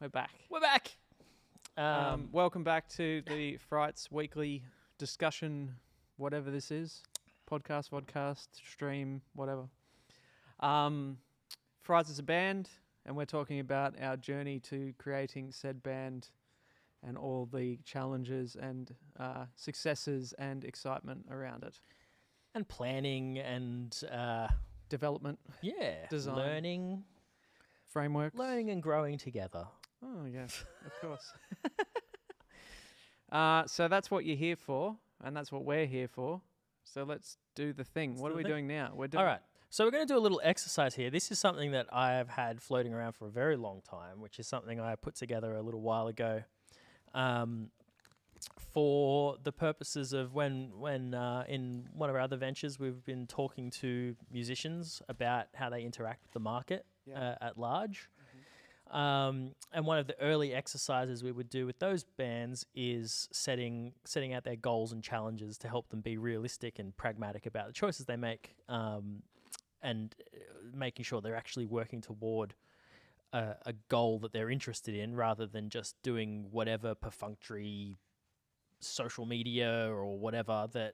We're back. We're back. Welcome back to the Frights Weekly discussion, whatever this is. Podcast, stream, whatever. Frights is a band, and we're talking about our journey to creating said band and all the challenges and successes and excitement around it. And planning and Development, design, learning frameworks. Learning and growing together. Oh, yes, of course. So that's what you're here for, and that's what we're here for. So let's do the thing. What are we doing now? We're doing All right. So we're going to do a little exercise here. This is something that I have had floating around for a very long time, which is something I put together a little while ago for the purposes of when in one of our other ventures, we've been talking to musicians about how they interact with the market at large. And one of the early exercises we would do with those bands is setting out their goals and challenges to help them be realistic and pragmatic about the choices they make, and making sure they're actually working toward a goal that they're interested in, rather than just doing whatever perfunctory social media or whatever that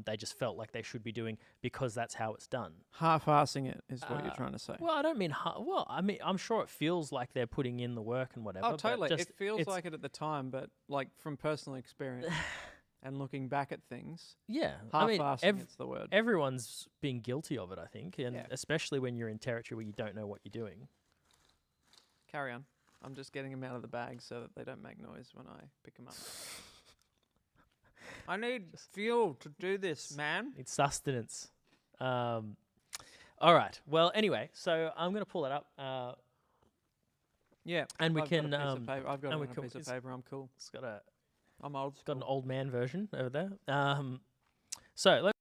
they just felt like they should be doing because that's how it's done. Half-assing it is what you're trying to say. Well, I don't mean I'm sure it feels like they're putting in the work and whatever. Oh, totally. But it feels like it at the time, but like from personal experience and looking back at things, half-assing it's the word. Everyone's been guilty of it, I think, and Yeah. especially when you're in territory where you don't know what you're doing. Carry on. I'm just getting them out of the bag so that they don't make noise when I pick them up. I need fuel to do this, man. It's sustenance. All right. Well, anyway, so I'm going to pull that up. Yeah. And we I've can. got a piece of paper. I've got and it we on a can- piece of paper. I'm cool. I'm old. It's got an old man version over there. So let's.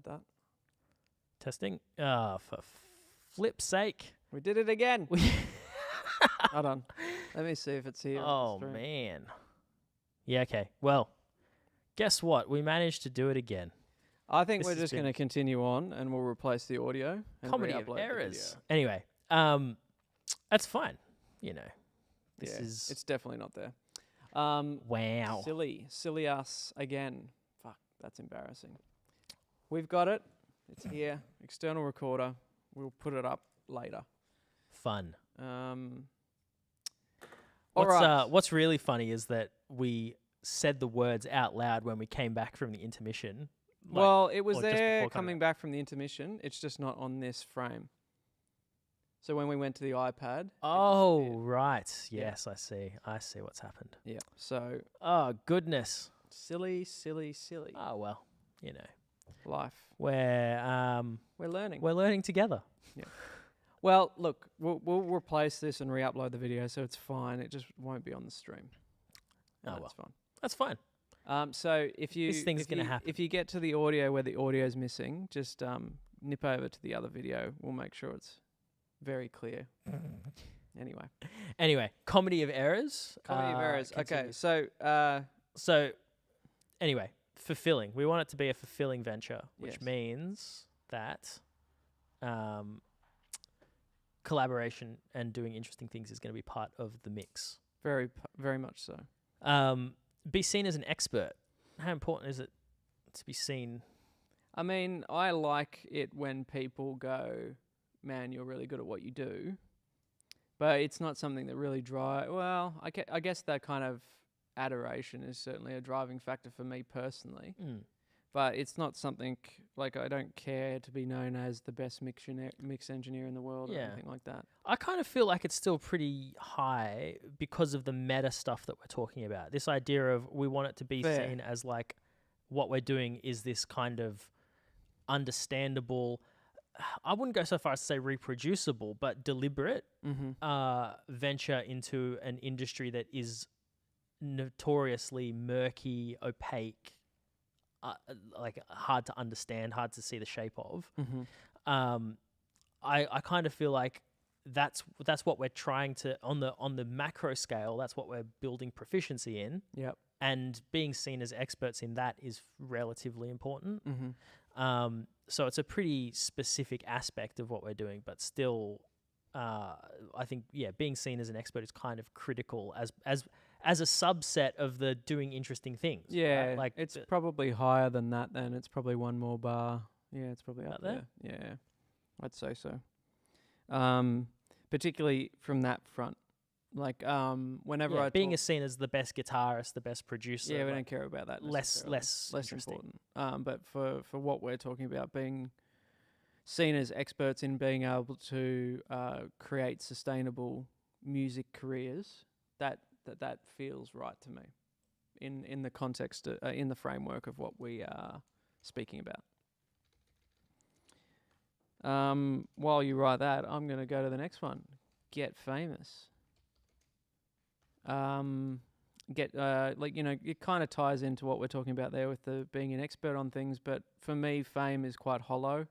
that. Testing. For flip's sake. We did it again. Hold on. Let me see if it's here. Oh, man. Yeah, okay. Well, guess what? We managed to do it again. I think we're just going to continue on, and we'll replace the audio. And comedy of re-upload errors. the Anyway, that's fine. You know, It's definitely not there. Wow. Silly us again. Fuck, that's embarrassing. We've got it. It's here. External recorder. We'll put it up later. Fun. What's really funny is that we said the words out loud when we came back from the intermission. Well, it was there coming back from the intermission. It's just not on this frame. So when we went to the iPad. Oh, right. Yes, I see. I see what's happened. Yeah. So. Oh, goodness. Silly. Oh, well, you know. Life. We're learning. We're learning together. Yeah. Well, look, we'll replace this and re-upload the video, so it's fine. It just won't be on the stream. That's fine. That's fine. So if you this thing's going to happen. If you get to the audio where the audio is missing, just nip over to the other video. We'll make sure it's very clear. Anyway, comedy of errors. Okay, so anyway, fulfilling. We want it to be a fulfilling venture, which means that collaboration and doing interesting things is going to be part of the mix. Very, very much so. Be seen as an expert. How important is it to be seen? I mean, I like it when people go, man, you're really good at what you do. But it's not something that really well, I guess that kind of adoration is certainly a driving factor for me personally. But it's not something, like, I don't care to be known as the best mix engineer in the world or anything like that. I kind of feel like it's still pretty high because of the meta stuff that we're talking about. This idea of we want it to be seen as, like, what we're doing is this kind of understandable, I wouldn't go so far as to say reproducible, but deliberate venture into an industry that is notoriously murky, opaque, like hard to understand, hard to see the shape of. I kind of feel like that's what we're trying to on the macro scale. That's what we're building proficiency in. Yep. And being seen as experts in that is relatively important. So it's a pretty specific aspect of what we're doing, but still, I think being seen as an expert is kind of critical as a subset of the doing interesting things. Yeah, right? Like it's probably higher than that. Then it's probably one more bar. Yeah, it's probably up there. Yeah, I'd say so. Particularly from that front, like whenever being seen as the best guitarist, the best producer. Yeah, we don't care about that. Less important. But for what we're talking about, being seen as experts in being able to create sustainable music careers, that feels right to me, in the context, in the framework of what we are speaking about. While you write that, I'm going to go to the next one. Get famous. It kind of ties into what we're talking about there with the being an expert on things. But for me, fame is quite hollow.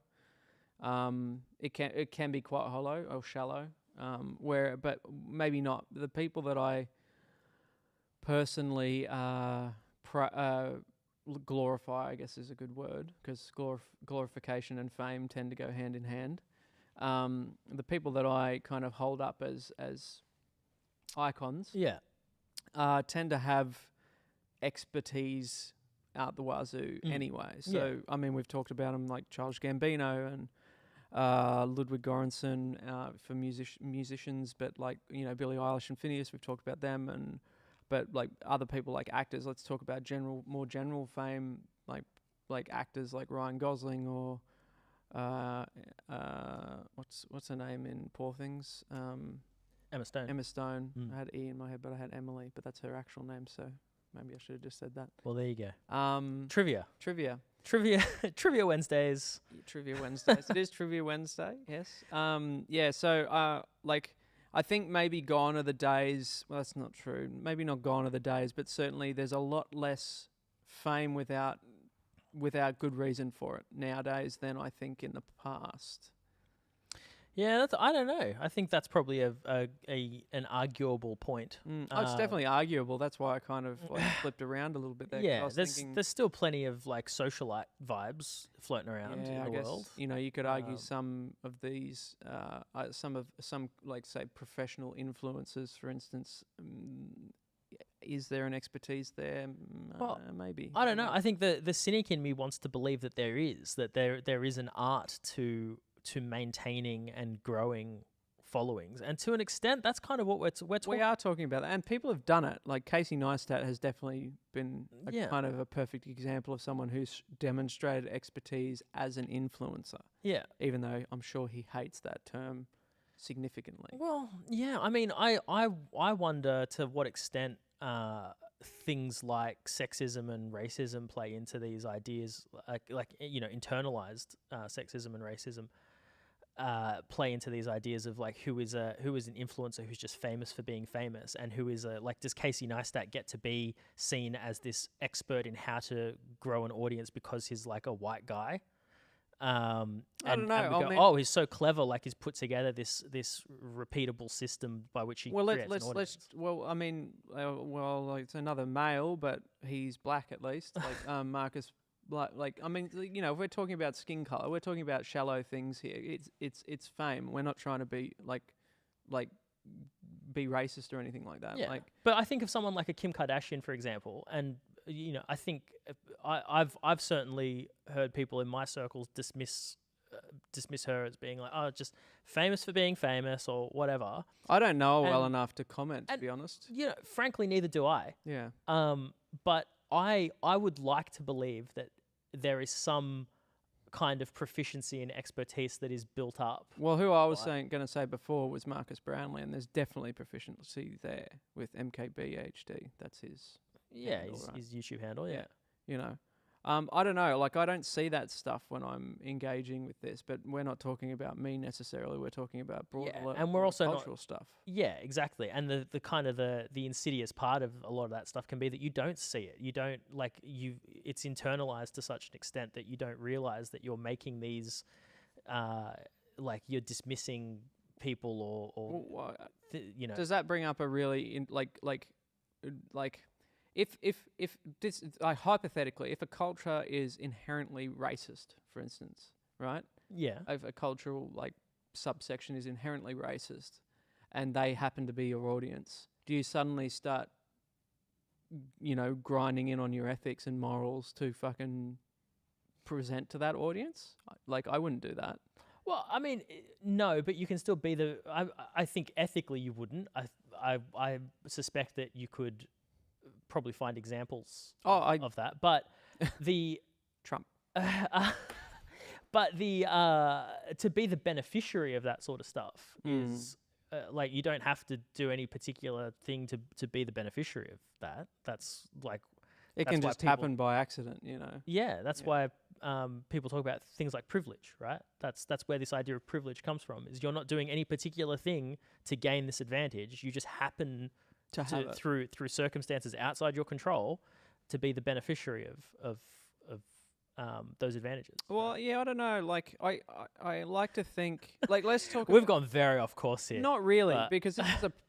It can be quite hollow or shallow. But maybe not. The people that I personally glorify, I guess is a good word, because glorification and fame tend to go hand in hand. The people that I kind of hold up as icons tend to have expertise out the wazoo anyway. So, I mean, we've talked about them like Childish Gambino and Ludwig Göransson for musicians, but like, Billie Eilish and Phineas, we've talked about them, but like other people like actors, let's talk about more general fame, like actors like Ryan Gosling or what's her name in Poor Things? Emma Stone. Emma Stone. I had E in my head, but I had Emily, but that's her actual name, so maybe I should have just said that. Well, there you go. Trivia Wednesdays. Trivia Wednesdays. It is Trivia Wednesday, yes. So I think maybe gone are the days, well, that's not true. Maybe not gone are the days, but certainly there's a lot less fame without without good reason for it nowadays than I think in the past. Yeah, I don't know. I think that's probably an arguable point. Oh, it's definitely arguable. That's why I kind of like flipped around a little bit there. 'Cause I Yeah, was there's thinking, still plenty of like socialite vibes floating around in I the guess world. you could argue Um, some of these, some like say professional influencers, for instance. Is there an expertise there? Well, Maybe. I don't know. I think the cynic in me wants to believe that there is an art to maintaining and growing followings, and to an extent, that's kind of what we're We talking. are talking about that, and people have done it. Like Casey Neistat has definitely been Yeah. kind of a perfect example of someone who's demonstrated expertise as an influencer, Yeah. even though I'm sure he hates that term significantly. Well, yeah. I mean, I wonder to what extent things like sexism and racism play into these ideas, like internalized sexism and racism. Play into these ideas of like who is an influencer who's just famous for being famous, and who is does Casey Neistat get to be seen as this expert in how to grow an audience because he's like a white guy? I don't know. And we go, he's so clever, like he's put together this repeatable system by which he creates an audience. Like it's another male, but he's black at least. Like Marcus. If we're talking about skin color, we're talking about shallow things here. It's fame. We're not trying to be be racist or anything like that. Yeah. Like, but I think of someone like a Kim Kardashian, for example, and I think I've certainly heard people in my circles dismiss her as being like, just famous for being famous or whatever. I don't know well enough to comment, to be honest. Frankly, neither do I. Yeah. But I would like to believe that there is some kind of proficiency and expertise that is built up. Well, who I was going to say before was Marcus Brownlee, and there's definitely proficiency there with MKBHD. That's his. Handle, his YouTube handle. Yeah. I don't know. Like, I don't see that stuff when I'm engaging with this, but we're not talking about me necessarily. We're talking about broader and we're also cultural stuff. Yeah, exactly. And the kind of the insidious part of a lot of that stuff can be that you don't see it. You don't it's internalized to such an extent that you don't realize that you're making these, you're dismissing people or Does that bring up a really if this hypothetically, if a culture is inherently racist, for instance, right? Yeah. If a cultural subsection is inherently racist, and they happen to be your audience, do you suddenly start, grinding in on your ethics and morals to fucking present to that audience? Like, I wouldn't do that. Well, I mean, no, but you can still be I think ethically you wouldn't. I suspect that you could probably find examples of that, but the Trump. But the to be the beneficiary of that sort of stuff is you don't have to do any particular thing to be the beneficiary of that. That's it can just happen by accident, Yeah, that's why people talk about things like privilege, right? That's where this idea of privilege comes from. Is you're not doing any particular thing to gain this advantage. You just happen to through circumstances outside your control to be the beneficiary of those advantages. Well, yeah, I don't know. Like, I like to think, let's talk. We've gone very off course here. Not really, because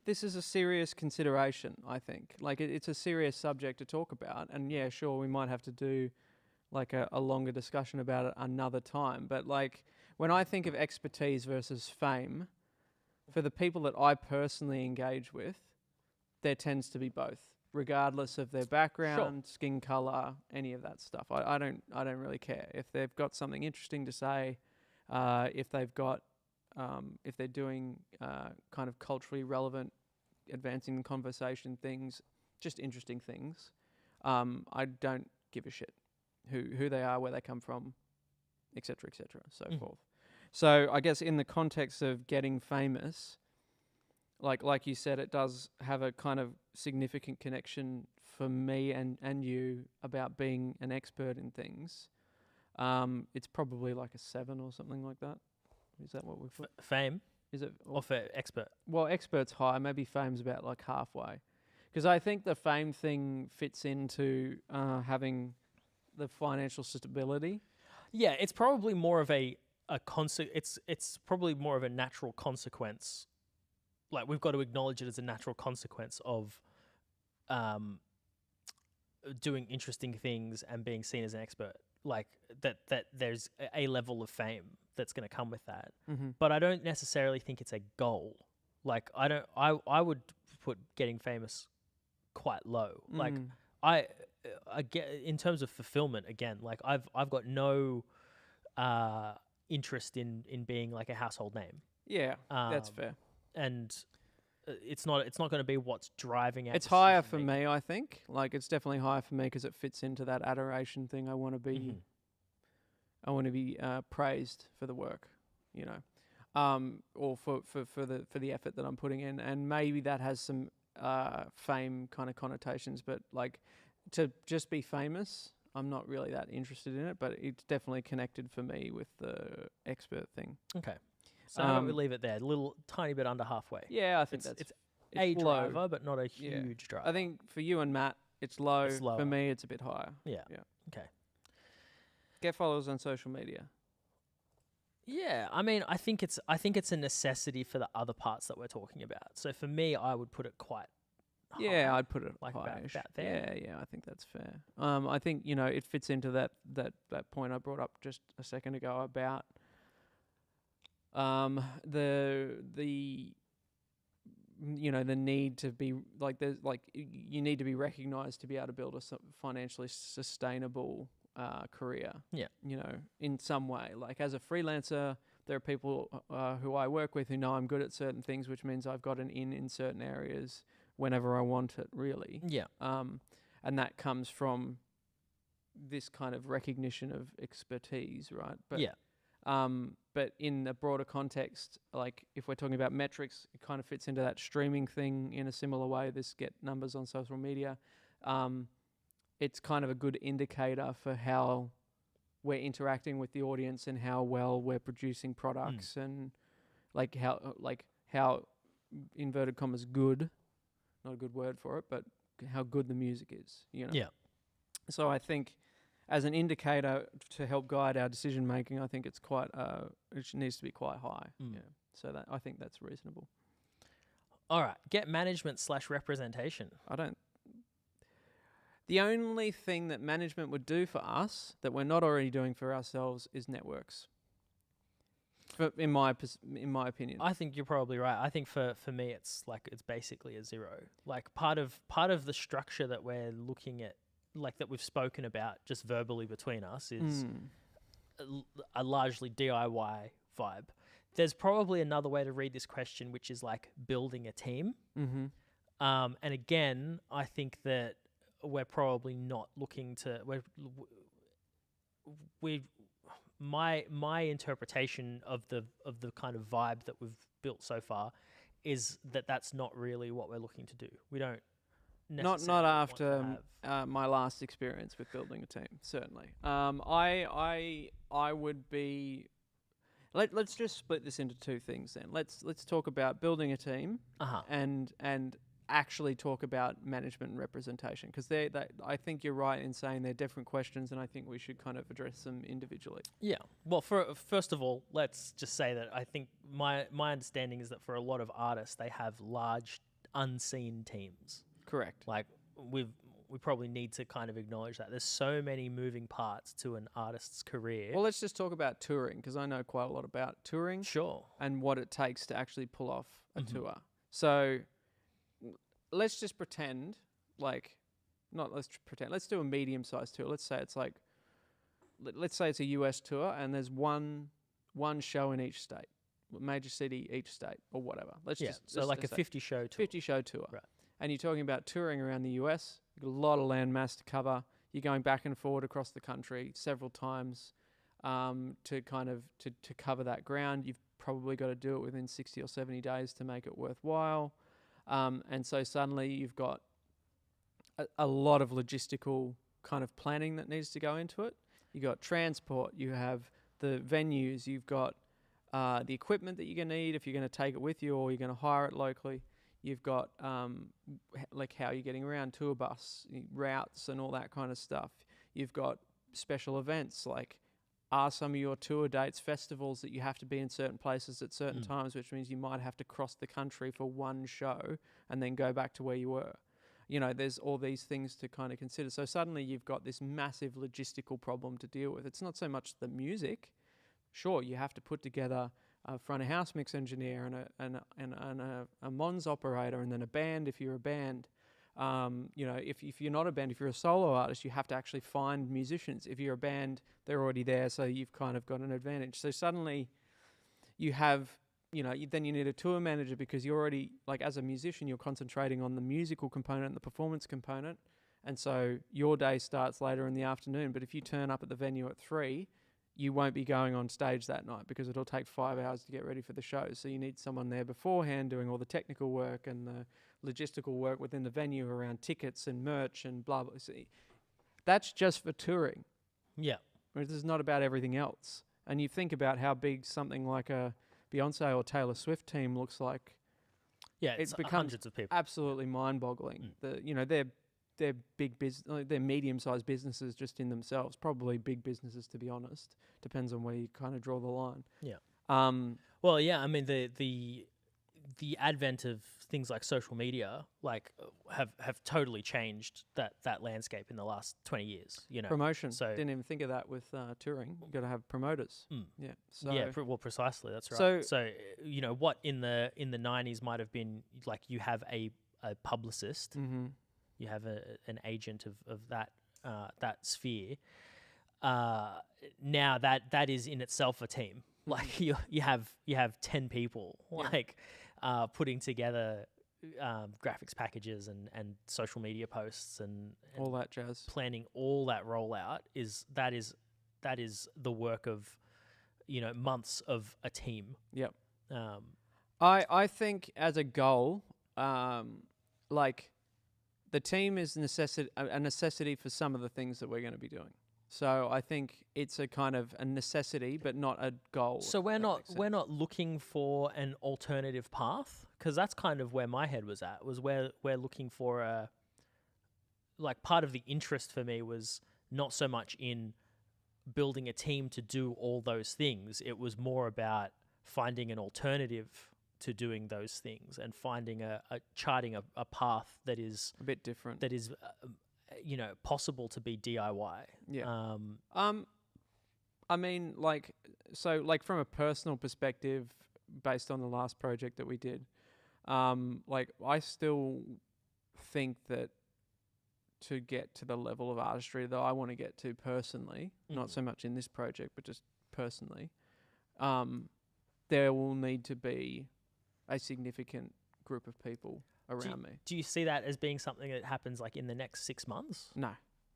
this is a serious consideration. I think, it's a serious subject to talk about, and yeah, sure, we might have to do a longer discussion about it another time. But when I think of expertise versus fame, for the people that I personally engage with, there tends to be both, regardless of their background, skin color, any of that stuff. I don't really care if they've got something interesting to say, if they've got, if they're doing kind of culturally relevant, advancing the conversation things, just interesting things. I don't give a shit who they are, where they come from, etc., so forth. So I guess in the context of getting famous, like you said, it does have a kind of significant connection for me and you about being an expert in things. It's probably a 7 or something like that. Is that what we've put? Fame? Is it? Or for expert? Well, expert's high. Maybe fame's about halfway. Because I think the fame thing fits into having the financial stability. Yeah, it's probably more of a it's probably more of a natural consequence. Like, we've got to acknowledge it as a natural consequence of doing interesting things and being seen as an expert. Like, that there's a level of fame that's going to come with that. Mm-hmm. But I don't necessarily think it's a goal. Like, I would put getting famous quite low. Like, I get, in terms of fulfillment, again, like, I've got no interest in being like a household name. Yeah, that's fair. And it's not going to be what's driving. It's higher for me, I think. Like, it's definitely higher for me because it fits into that adoration thing. I want to be, I want to be praised for the work, you know, or for the effort that I'm putting in, and maybe that has some fame kind of connotations. But like, to just be famous, I'm not really that interested in it. But it's definitely connected for me with the expert thing. Okay. So how about we leave it there? A little tiny bit under halfway. Yeah, I think it's a low. driver, but not a huge driver. I think for you and Matt, it's low. It's lower. For me, it's a bit higher. Yeah. Yeah. Okay. Get followers on social media. Yeah, I mean, I think it's a necessity for the other parts that we're talking about. So for me, I would put it quite high. Yeah, I'd put it like high. about there. Yeah, I think that's fair. I think, you know, it fits into that point I brought up just a second ago about the you know, the need to be like, there's like, you need to be recognized to be able to build a financially sustainable career. Yeah. You know, in some way. Like, as a freelancer, there are people who I work with who know I'm good at certain things, which means I've got an in certain areas whenever I want it, really. Yeah. And that comes from this kind of recognition of expertise, right? But yeah. But in a broader context, like, if we're talking about metrics, it kind of fits into that streaming thing in a similar way. This get numbers on social media. It's kind of a good indicator for how we're interacting with the audience and how well we're producing products and like how inverted commas good, not a good word for it, but how good the music is, you know? Yeah. So I think as an indicator to help guide our decision making, I think it's quite, it needs to be quite high. Yeah. So that, I think that's reasonable. All right. Get management / representation. The only thing that management would do for us that we're not already doing for ourselves is networks. In my opinion, I think you're probably right. I think for me, it's basically a zero. Like, part of the structure that we're looking at, like, that we've spoken about just verbally between us, is a largely DIY vibe. There's probably another way to read this question, which is like building a team. Mm-hmm. And again, I think that we're probably not looking to. My interpretation of the kind of vibe that we've built so far is that that's not really what we're looking to do. We don't necessarily not after my last experience with building a team. Certainly, I would be. Let's just split this into two things then. Let's talk about building a team and actually talk about management and representation, because I think you're right in saying they're different questions, and I think we should kind of address them individually. Yeah. Well, first of all, let's just say that I think my understanding is that for a lot of artists, they have large unseen teams. Correct. Like, we probably need to kind of acknowledge that there's so many moving parts to an artist's career. Well, let's just talk about touring, because I know quite a lot about touring. Sure. And what it takes to actually pull off a tour. So let's just pretend, let's do a medium-sized tour. Let's say it's it's a US tour, and there's one show in each state, major city each state, or whatever. Let's a 50 show tour. 50 show tour. Right. And you're talking about touring around the US. You've got a lot of land mass to cover. You're going back and forward across the country several times to cover that ground. You've probably got to do it within 60 or 70 days to make it worthwhile. And so suddenly you've got a lot of logistical kind of planning that needs to go into it. You've got transport, you have the venues, you've got the equipment that you're going to need if you're going to take it with you or you're going to hire it locally. You've got how you're getting around, tour bus routes and all that kind of stuff. You've got special events, like are some of your tour dates festivals that you have to be in certain places at certain times, which means you might have to cross the country for one show and then go back to where you were. You know, there's all these things to kind of consider. So suddenly you've got this massive logistical problem to deal with. It's not so much the music. Sure, you have to put together a front of house mix engineer and a Mons operator, and then a band if you're a band. You know, if you're not a band, if you're a solo artist, you have to actually find musicians. If you're a band, they're already there, so you've kind of got an advantage. So suddenly you have, you know, then you need a tour manager because you're already, like as a musician, you're concentrating on the musical component and the performance component. And so your day starts later in the afternoon. But if you turn up at the venue at 3, you won't be going on stage that night because it'll take 5 hours to get ready for the show. So you need someone there beforehand doing all the technical work and the logistical work within the venue around tickets and merch and blah, blah. See, that's just for touring. Yeah. This is not about everything else. And you think about how big something like a Beyonce or Taylor Swift team looks like. Yeah, it's becomes hundreds of people. Absolutely mind-boggling. You know, they're big business, they're medium-sized businesses just in themselves. Probably big businesses, to be honest. Depends on where you kind of draw the line. Yeah. Well, yeah. I mean, the advent of things like social media, like, have totally changed that landscape in the last 20 years. You know, promotion. So didn't even think of that with touring. You got to have promoters. Yeah. So yeah. Well, precisely. That's right. So you know what in the 90s might have been like you have a publicist. Mm-hmm. You have an agent of that sphere. Now that is in itself a team. Like you have 10 people like putting together graphics packages and social media posts and all that jazz. Planning all that rollout is the work of, you know, months of a team. Yep. I think as a goal, like the team is a necessity for some of the things that we're going to be doing. So I think it's a kind of a necessity, but not a goal. So we're not looking for an alternative path, because that's kind of where my head was at. Was where we're looking for like part of the interest for me was not so much in building a team to do all those things. It was more about finding an alternative to doing those things and finding charting a path that is a bit different. That is. You know, possible to be DIY. Yeah. I mean, like from a personal perspective, based on the last project that we did, like I still think that to get to the level of artistry that I want to get to personally, not so much in this project, but just personally, there will need to be a significant group of people around me. Do you see that as being something that happens like in the next 6 months? No.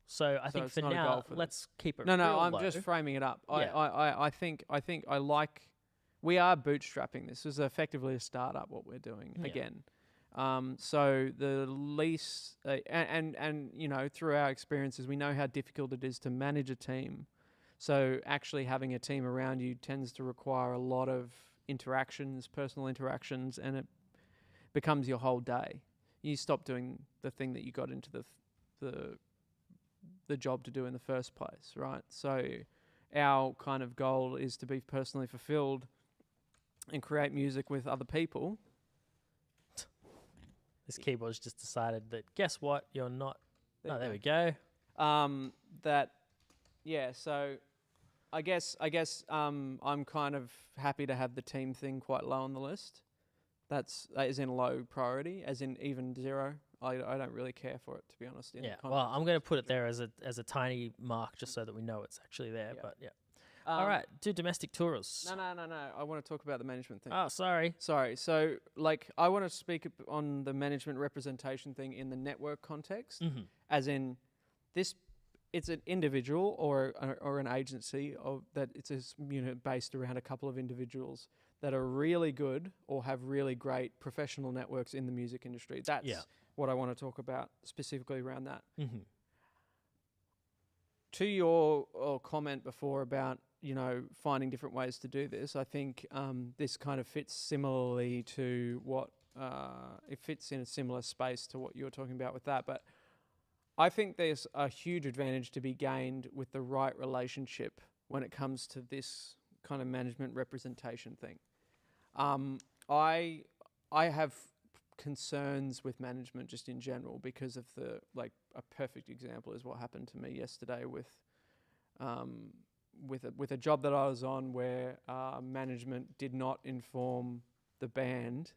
So I think for now, let's keep it real. No, I'm low. just framing it up. Yeah. I think I like, we are bootstrapping this. This is effectively a startup, what we're doing again. So the least, and you know, through our experiences, we know how difficult it is to manage a team. So actually having a team around you tends to require a lot of interactions, personal interactions, and it becomes your whole day. You stop doing the thing that you got into the job to do in the first place, right? So our kind of goal is to be personally fulfilled and create music with other people. This keyboard's just decided that, guess what, you're not. There we go. So I guess I'm kind of happy to have the team thing quite low on the list. That's as in low priority, as in even 0. I don't really care for it, to be honest. Well, I'm going to put it there as a tiny mark just so that we know it's actually there. But yeah. All right, do domestic tourists. No. I want to talk about the management thing. Oh, sorry. So, like, I want to speak on the management representation thing in the network context, as in this. It's an individual or an agency that it's a unit based around a couple of individuals that are really good or have really great professional networks in the music industry. That's what I want to talk about specifically around that. To your comment before about, you know, finding different ways to do this, I think this kind of fits similarly to what it fits in a similar space to what you were talking about with that. But I think there's a huge advantage to be gained with the right relationship when it comes to this kind of management representation thing. I have concerns with management just in general because of the, like, a perfect example is what happened to me yesterday with a job that I was on where management did not inform the band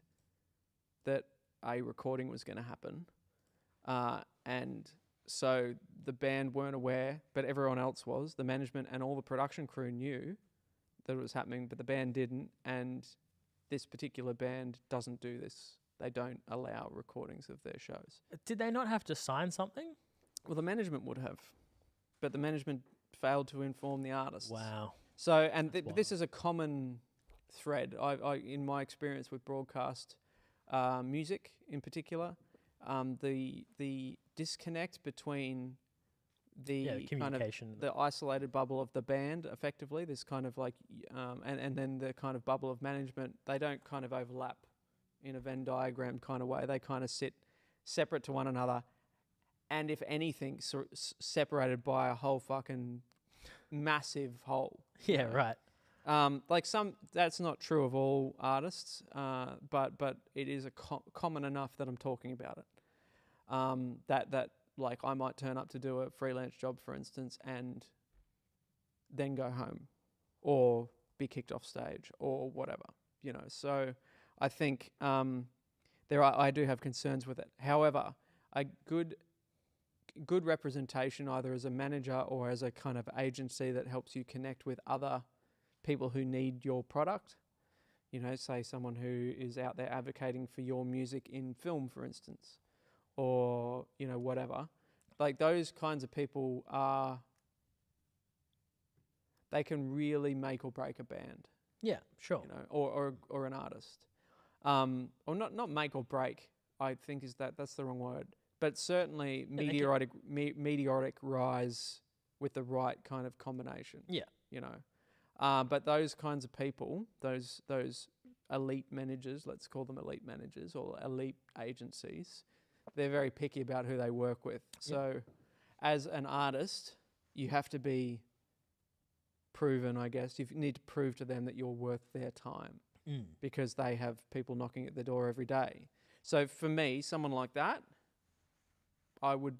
that a recording was going to happen, and so the band weren't aware, but everyone else was. The management and all the production crew knew that it was happening, but the band didn't. And this particular band doesn't do this. They don't allow recordings of their shows. Did they not have to sign something? Well, the management would have, but the management failed to inform the artists. Wow. So, and this is a common thread. I in my experience with broadcast music in particular, the disconnect between the communication, kind of the isolated bubble of the band, effectively, this kind of like, and then the kind of bubble of management, they don't kind of overlap in a Venn diagram kind of way. They kind of sit separate to one another, and if anything, separated by a whole fucking massive hole. Yeah, right. That's not true of all artists, but it is common enough that I'm talking about it. That like I might turn up to do a freelance job, for instance, and then go home, or be kicked off stage, or whatever, So I think I do have concerns with it. However, a good representation, either as a manager or as a kind of agency that helps you connect with other people who need your product, say someone who is out there advocating for your music in film, for instance, or whatever, like those kinds of people they can really make or break a band. Yeah, sure. Or an artist, or not make or break. I think that's the wrong word, but certainly meteoric rise with the right kind of combination. Yeah. But those kinds of people, those elite managers, let's call them elite managers or elite agencies, they're very picky about who they work with. So as an artist, you have to be proven, I guess. You need to prove to them that you're worth their time because they have people knocking at the door every day. So for me, someone like that, I would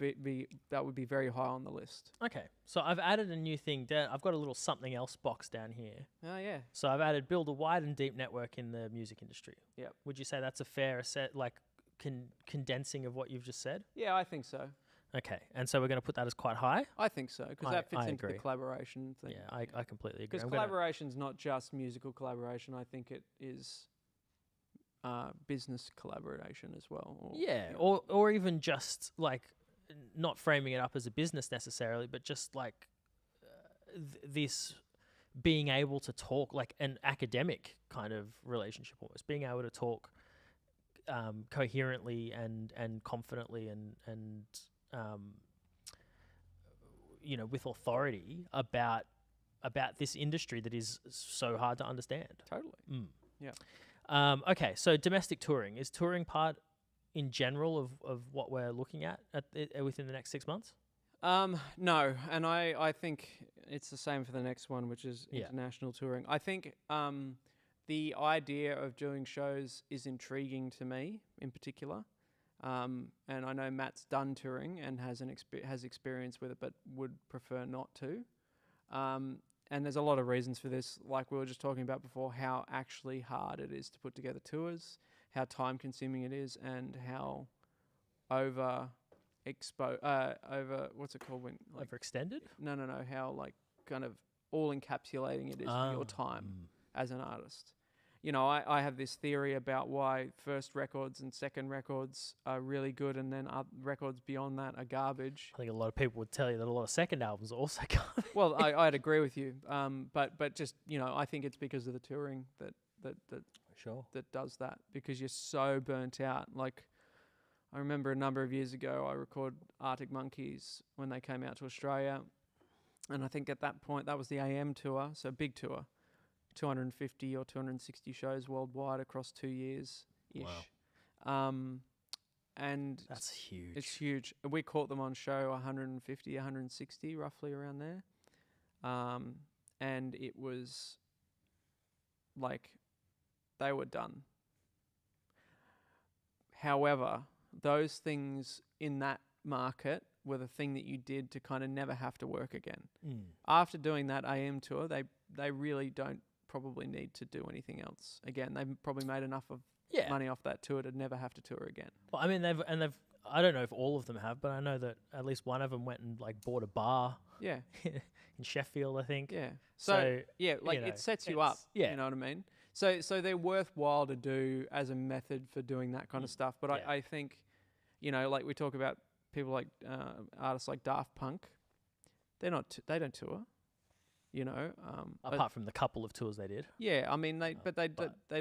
that would be very high on the list. Okay, so I've added a new thing down. I've got a little something else box down here. Oh yeah. So I've added build a wide and deep network in the music industry. Yep. Would you say that's a fair condensing of what you've just said? Yeah, I think so. Okay, and so we're going to put that as quite high? I think so, because that fits into agree. the collaboration thing. Yeah, I completely agree. Because collaboration's not just musical collaboration. I think it is business collaboration as well. Or even just like not framing it up as a business necessarily, but just like this being able to talk like an academic kind of relationship, almost being able to talk coherently and confidently and with authority about this industry that is so hard to understand. Totally. Yeah. Okay, so domestic touring. Is touring part in general of what we're looking at within the next 6 months? No, and I think it's the same for the next one, which is international touring. I think the idea of doing shows is intriguing to me in particular. And I know Matt's done touring and has experience with it, but would prefer not to. And there's a lot of reasons for this, like we were just talking about before, how actually hard it is to put together tours, how time consuming it is, and how what's it called when overextended? No, how like kind of all encapsulating it is for your time as an artist. I have this theory about why first records and second records are really good, and then records beyond that are garbage. I think a lot of people would tell you that a lot of second albums are also garbage. Well, I'd agree with you. But just I think it's because of the touring that sure that does that, because you're so burnt out. Like I remember a number of years ago, I recorded Arctic Monkeys when they came out to Australia, and I think at that point that was the AM tour, so big tour. 250 or 260 shows worldwide across 2 years-ish. Wow. and That's huge. it's huge. We caught them on show 150, 160, roughly around there. And it was like they were done. However, those things in that market were the thing that you did to kind of never have to work again. After doing that AM tour, they really don't probably need to do anything else again. They've probably made enough of money off that tour to never have to tour again. Well, I mean, they've I don't know if all of them have, but I know that at least one of them went and like bought a bar. Yeah. In Sheffield, I think. Yeah. So yeah, like it sets you up. Yeah. You know what I mean? So they're worthwhile to do as a method for doing that kind of stuff. But I think, like we talk about people like artists like Daft Punk, they don't tour. Apart from the couple of tours they did. Yeah, I mean they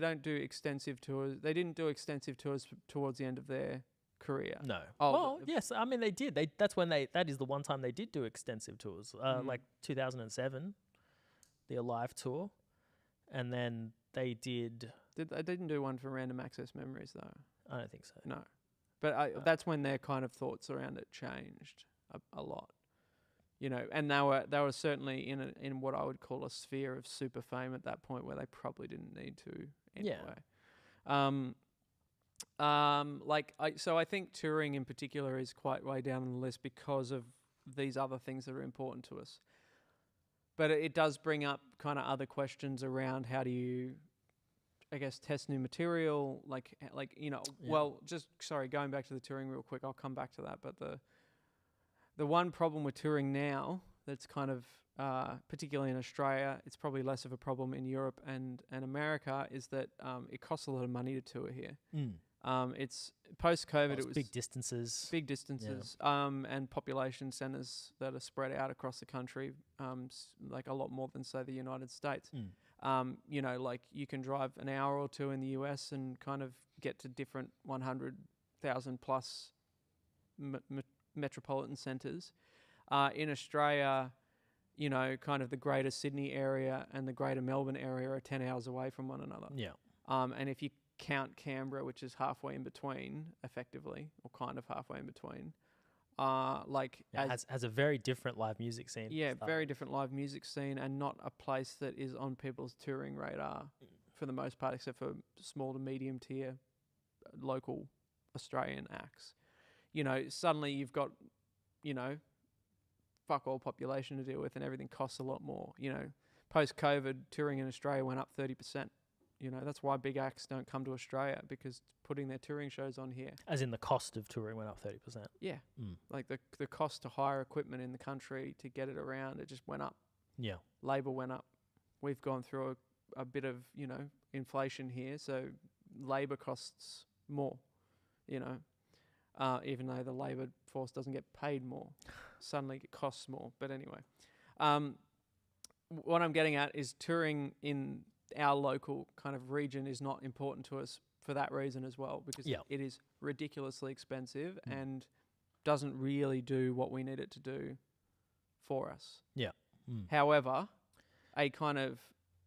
don't do extensive tours. They didn't do extensive tours towards the end of their career. No. Well, yes. I mean, they did. That is the one time they did do extensive tours. Like 2007, the Alive tour, and then they did. They didn't do one for Random Access Memories though. I don't think so. No, but that's when their kind of thoughts around it changed a lot. And they were certainly in what I would call a sphere of super fame at that point, where they probably didn't need to anyway. So I think touring in particular is quite way down on the list because of these other things that are important to us. But it does bring up kind of other questions around how do you, I guess, test new material, Well, going back to the touring real quick, I'll come back to that. But the one problem with touring now that's kind of, particularly in Australia, it's probably less of a problem in Europe and America, is that it costs a lot of money to tour here. It's post-COVID. It was big distances. And population centres that are spread out across the country, like a lot more than, say, the United States. Like you can drive an hour or two in the US and kind of get to different 100,000 plus metropolitan centres. In Australia, kind of the greater Sydney area and the greater Melbourne area are 10 hours away from one another. Yeah. And if you count Canberra, which is halfway in between, effectively, or kind of halfway in between, has a very different live music scene. Yeah, very different live music scene, and not a place that is on people's touring radar for the most part, except for small to medium tier local Australian acts. Suddenly you've got, fuck all population to deal with, and everything costs a lot more. Post-COVID, touring in Australia went up 30%. That's why big acts don't come to Australia, because putting their touring shows on here. As in the cost of touring went up 30%. Yeah. Like the cost to hire equipment in the country to get it around, it just went up. Yeah. Labour went up. We've gone through a bit of, inflation here, so labour costs more, even though the labour force doesn't get paid more. Suddenly it costs more. But anyway, what I'm getting at is touring in our local kind of region is not important to us for that reason as well, because it is ridiculously expensive and doesn't really do what we need it to do for us. Yeah. However, a kind of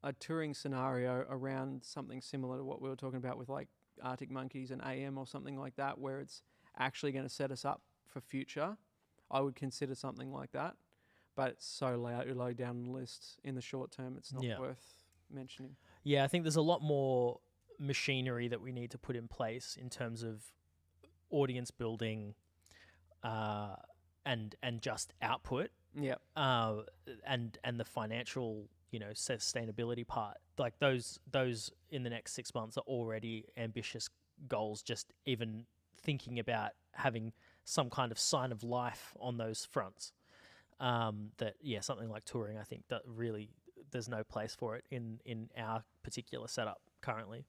a touring scenario around something similar to what we were talking about with like Arctic Monkeys and AM or something like that, where it's actually going to set us up for future, I would consider something like that. But it's so low down the list in the short term, it's not worth mentioning. Yeah, I think there's a lot more machinery that we need to put in place in terms of audience building and just output. Yeah. And the financial, sustainability part. Like those in the next 6 months are already ambitious goals, just even thinking about having some kind of sign of life on those fronts. Something like touring, I think that really there's no place for it in our particular setup currently.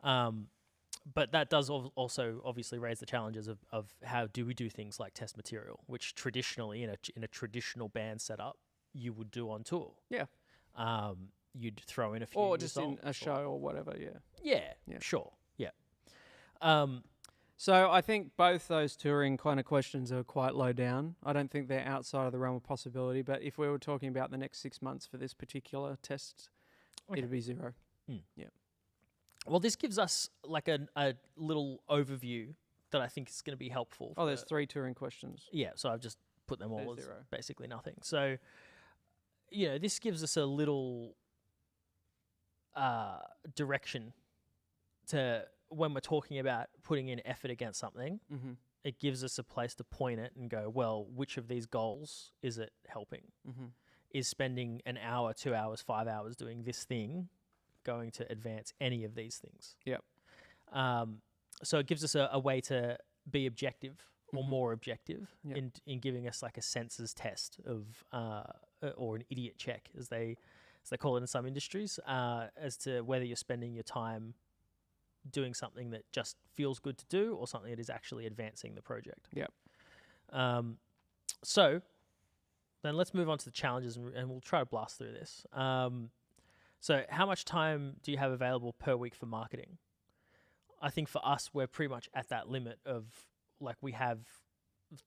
But that does also obviously raise the challenges of how do we do things like test material, which traditionally in a traditional band setup you would do on tour. Yeah. You'd throw in a few or just in a show or whatever. Yeah. Sure. Yeah. So I think both those touring kind of questions are quite low down. I don't think they're outside of the realm of possibility. But if we were talking about the next 6 months for this particular test, it'd be 0. Yeah. Well, this gives us like a little overview that I think is going to be helpful. Oh, there's 3 Turing questions. Yeah, so I've just put them all There's as 0. basically nothing. So, this gives us a little direction to when we're talking about putting in effort against something. Mm-hmm. It gives us a place to point it and go, well, which of these goals is it helping? Mm-hmm. Is spending an hour, 2 hours, 5 hours doing this thing going to advance any of these things? Yep. So it gives us a way to be objective or Mm-hmm. more objective Yep. in giving us like a senses test of or an idiot check, as they call it in some industries, as to whether you're spending your time doing something that just feels good to do or something that is actually advancing the project. Yep. So then let's move on to the challenges, and we'll try to blast through this. So how much time do you have available per week for marketing? I think for us, we're pretty much at that limit of, like, we have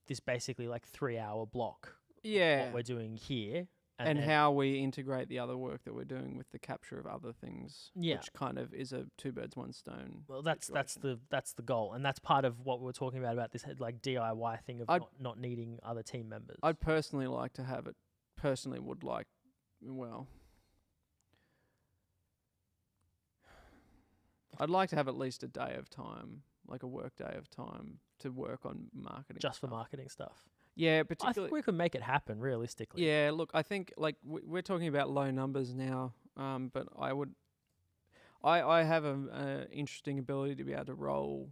this basically like 3-hour block. Yeah. What we're doing here. And how we integrate the other work that we're doing with the capture of other things, Yeah. which kind of is a 2 birds, 1 stone. Well, that's the goal, and that's part of what we were talking about this like DIY thing of not needing other team members. I'd personally like to have it. Personally, would like, well, I'd like to have at least a day of time, like a work day of time, to work on marketing. Just for stuff. marketing stuff. Yeah, I particularly. think we could make it happen realistically. Yeah, look, I think like we're talking about low numbers now, but I have a interesting ability to be able to roll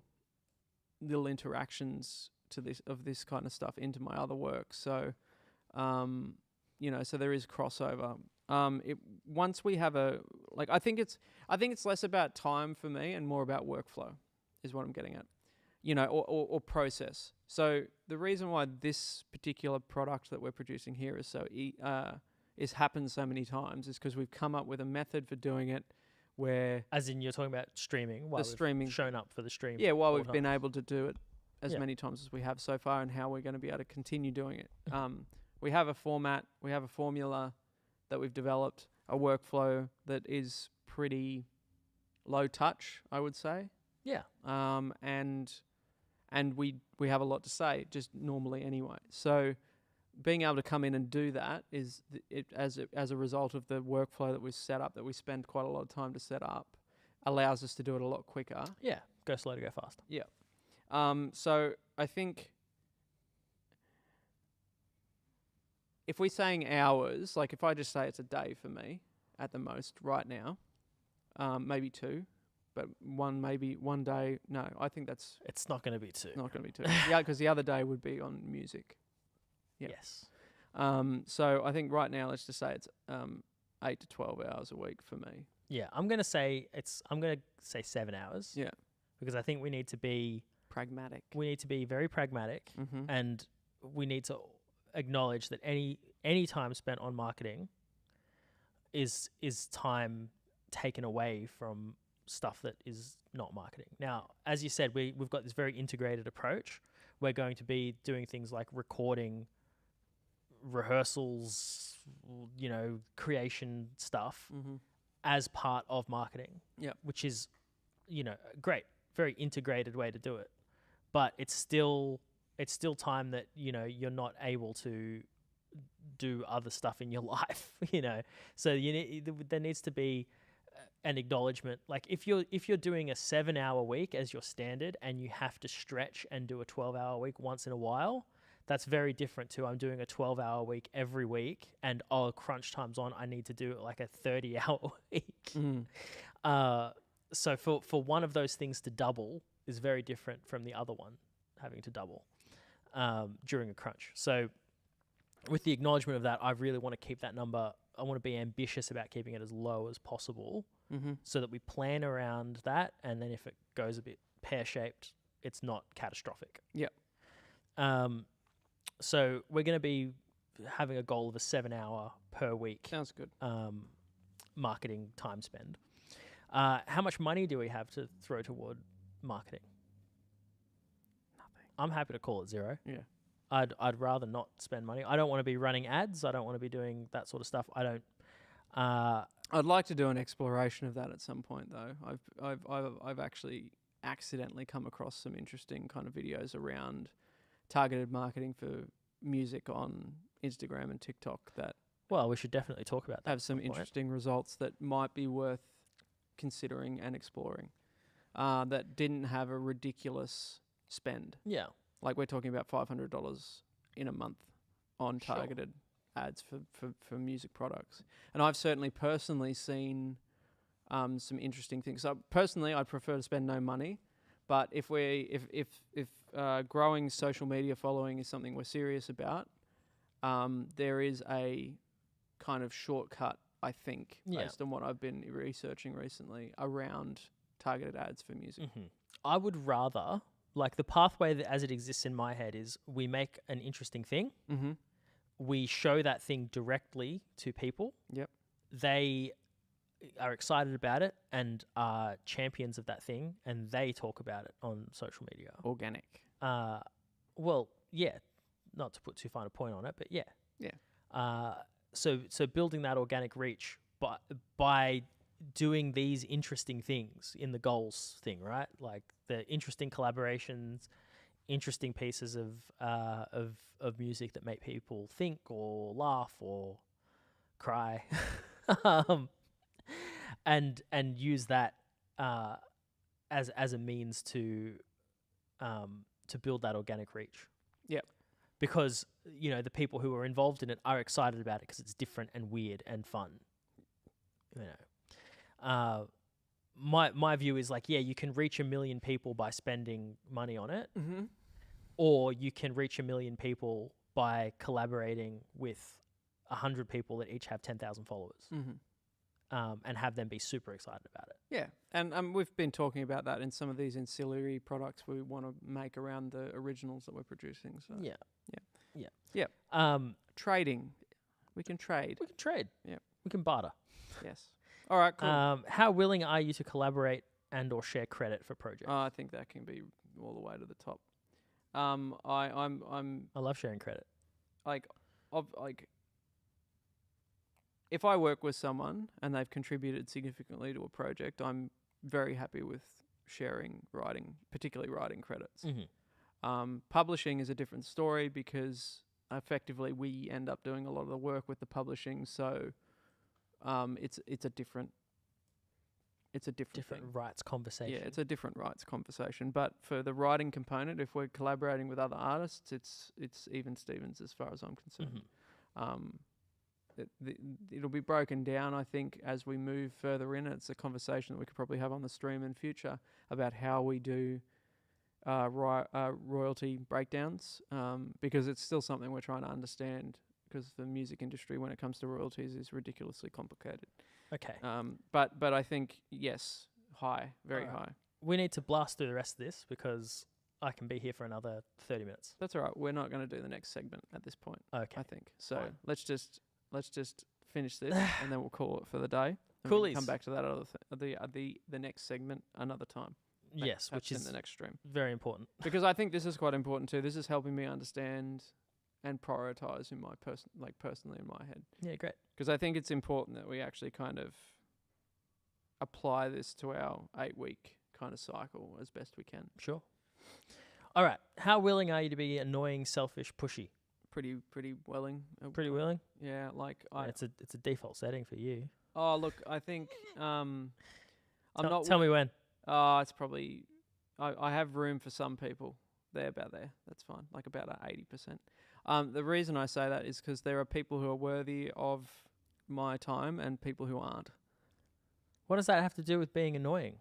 little interactions to this kind of stuff into my other work. So, so there is crossover. Once we have I think it's less about time for me and more about workflow, is what I'm getting at. Or process. So the reason why this particular product that we're producing here is is happened so many times is because we've come up with a method for doing it where... As in, you're talking about streaming, while we've shown up for the stream. Yeah, while we've been able to do it as many times as we have so far, and how we're going to be able to continue doing it. We have a format, we have a formula that we've developed, a workflow that is pretty low touch, I would say. Yeah. And we have a lot to say, just normally anyway. So being able to come in and do that is as a result of the workflow that we've set up, that we spend quite a lot of time to set up, allows us to do it a lot quicker. Yeah, go slow to go fast. Yeah. So I think if we're saying hours, like if I just say it's a day for me at the most right now, maybe 2. But one day. No, I think that's... It's not going to be 2. Not going to be 2. Yeah, because the other day would be on music. Yep. Yes. So I think right now, let's just say it's 8 to 12 hours a week for me. Yeah, I'm going to say 7 hours. Yeah. Because I think we need to be... Pragmatic. We need to be very pragmatic, and we need to acknowledge that any time spent on marketing is time taken away from stuff that is not marketing. Now, as you said, we've got this very integrated approach. We're going to be doing things like recording, rehearsals, creation stuff as part of marketing. Yeah, which is, great, very integrated way to do it. But it's still time that you're not able to do other stuff in your life. So there needs to be an acknowledgement. Like if you're doing a 7-hour week as your standard and you have to stretch and do a 12-hour week once in a while, that's very different to I'm doing a 12-hour week every week and crunch time's on, I need to do like a 30-hour week. So for one of those things to double is very different from the other one having to double during a crunch. So with the acknowledgement of that, I really want to keep that number. I want to be ambitious about keeping it as low as possible so that we plan around that. And then if it goes a bit pear-shaped, it's not catastrophic. Yeah. So we're going to be having a goal of a 7-hour per week. Sounds good. Marketing time spend. How much money do we have to throw toward marketing? Nothing. I'm happy to call it 0. Yeah. I'd rather not spend money. I don't want to be running ads. I don't want to be doing that sort of stuff. I don't. I'd like to do an exploration of that at some point, though. I've actually accidentally come across some interesting kind of videos around targeted marketing for music on Instagram and TikTok that Well, we should definitely talk about that. have some interesting results that might be worth considering and exploring. That didn't have a ridiculous spend. Yeah. Like we're talking about $500 in a month on Sure. targeted ads for music products. And I've certainly personally seen some interesting things. So personally, I'd prefer to spend no money. But if growing social media following is something we're serious about, there is a kind of shortcut, I think, based on what I've been researching recently around targeted ads for music. Mm-hmm. I would rather, like the pathway that as it exists in my head is we make an interesting thing. Mm-hmm. We show that thing directly to people. Yep. They are excited about it and are champions of that thing, and they talk about it on social media. Organic. Well, yeah, not to put too fine a point on it, but yeah. Yeah. So building that organic reach by doing these interesting things in the goals thing, right? Like the interesting collaborations, interesting pieces of music that make people think or laugh or cry, and use that as a means to build that organic reach. Yep. Because the people who are involved in it are excited about it because it's different and weird and fun. My view is like, yeah, you can reach 1 million people by spending money on it, Mm-hmm. or you can reach 1 million people by collaborating with 100 people that each have 10,000 followers, and have them be super excited about it. Yeah, and we've been talking about that in some of these ancillary products we want to make around the originals that we're producing. So Yeah. trading, we can trade. We can trade. Yeah. We can barter. Yes. All right. Cool. How willing are you to collaborate and or share credit for projects? I think that can be all the way to the top. I'm I love sharing credit. like if I work with someone and they've contributed significantly to a project, I'm very happy with sharing particularly writing credits. Mm-hmm. Publishing is a different story because effectively we end up doing a lot of the work with the publishing, so it's a different thing. rights conversation. Yeah, it's a different rights conversation. But for the writing component, if we're collaborating with other artists, it's even Stevens as far as I'm concerned. It'll be broken down, I think, as we move further in. It's a conversation that we could probably have on the stream in future about how we do royalty breakdowns, because it's still something we're trying to understand, because the music industry, when it comes to royalties, is ridiculously complicated. Okay. But I think, yes, very high. We need to blast through the rest of this because I can be here for another 30 minutes. That's all right. We're not going to do the next segment at this point, Okay. I think. So Fine. let's just finish this and then we'll call it for the day. And we Coolies. can come back to that the next segment another time. Yes, which in is the next stream. very important. Because I think this is quite important too. This is helping me understand and prioritize in my personally in my head. Yeah, great. Because I think it's important that we actually kind of apply this to our 8-week kind of cycle as best we can. Sure. All right. How willing are you to be annoying, selfish, pushy? Pretty willing. Pretty willing? Yeah, It's a default setting for you. Oh, look, I think Tell me when. It's probably I have room for some people. They're about there. That's fine. Like about 80%. The reason I say that is because there are people who are worthy of my time and people who aren't. What does that have to do with being annoying?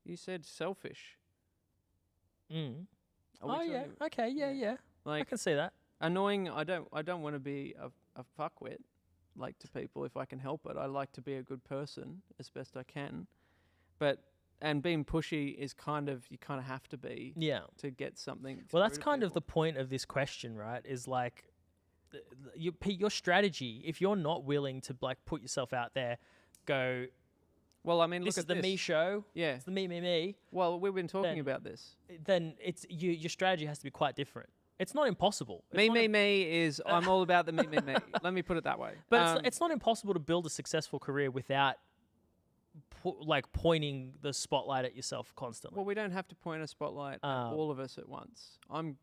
You said selfish. Mm. Are we Oh yeah. talking- Okay. Yeah. I Like can see that. annoying. I don't want to be a fuckwit like to people if I can help it. I like to be a good person as best I can, and being pushy is you kind of have to be Yeah. to get something. Well, that's through to kind of the people. point of this question, right? Is like your strategy. If you're not willing to like put yourself out there, go. Well, I mean, This look is at the this. me show. Yeah. It's the me. Well, we've been talking Then- about this. Then it's your strategy has to be quite different. It's not impossible. It's Me, not me is I'm all about the me. Let me put it that way. But it's not impossible to build a successful career without pointing the spotlight at yourself constantly. Well, we don't have to point a spotlight at all of us at once. I'm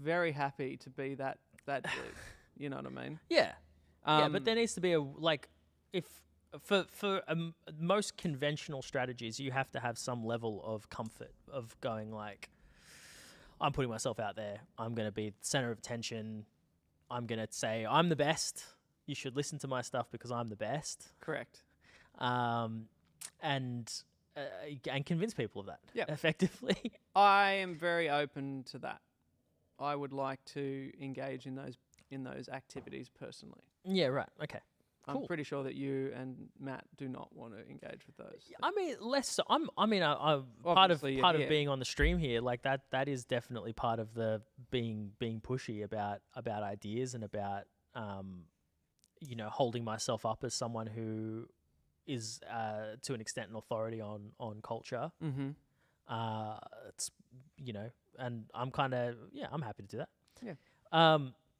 very happy to be that dude. You know what I mean? Yeah. But there needs to be for most conventional strategies, you have to have some level of comfort of going like, I'm putting myself out there. I'm going to be the center of attention. I'm going to say I'm the best. You should listen to my stuff because I'm the best. Correct. And convince people of that effectively. I am very open to that. I would like to engage in those activities personally. Yeah, right. Okay. Cool. I'm pretty sure that you and Matt do not want to engage with those. I mean, less so. I'm part of being on the stream here, like that is definitely part of the being pushy about ideas and about holding myself up as someone who is to an extent an authority on culture. Mm-hmm. It's and I'm kind of I'm happy to do that. Yeah.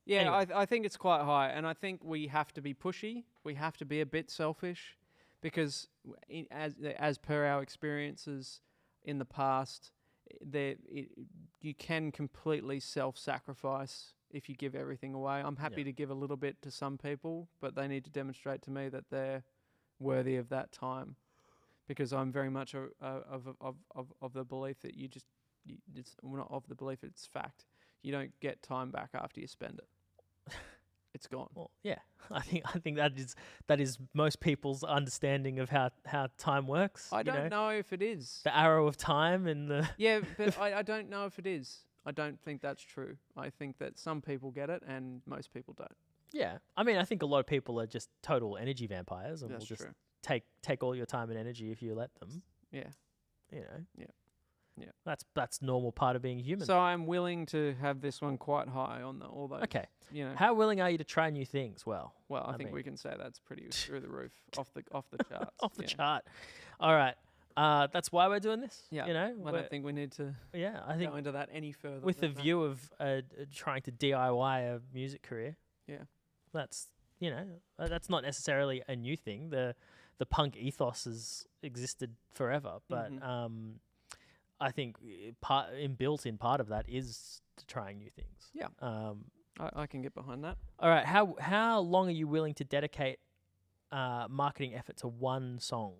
Anyway. I think it's quite high, and I think we have to be pushy. We have to be a bit selfish, because as per our experiences in the past, you can completely self-sacrifice if you give everything away. I'm happy to give a little bit to some people, but they need to demonstrate to me that they're worthy of that time, because I'm very much of the belief that not of the belief, it's fact. You don't get time back after you spend it. It's gone. Well, yeah, I think that is most people's understanding of how time works. I don't know if it is the arrow of time and the but I don't know if it is. I don't think that's true. I think that some people get it and most people don't. Yeah, I mean, I think a lot of people are just total energy vampires and that's will just true. take all your time and energy if you let them. Yeah. Yeah. That's normal part of being human. So I'm willing to have this one quite high on all those. Okay. How willing are you to try new things? Well, I think we can say that's pretty through the roof, off the charts. Off the chart. All right. That's why we're doing this. Yeah. I don't think we need to I think go into that any further. With the view of trying to DIY a music career. Yeah. That's that's not necessarily a new thing. The punk ethos has existed forever, but I think inbuilt in part of that is trying new things. Yeah. I can get behind that. All right. How long are you willing to dedicate marketing effort to one song?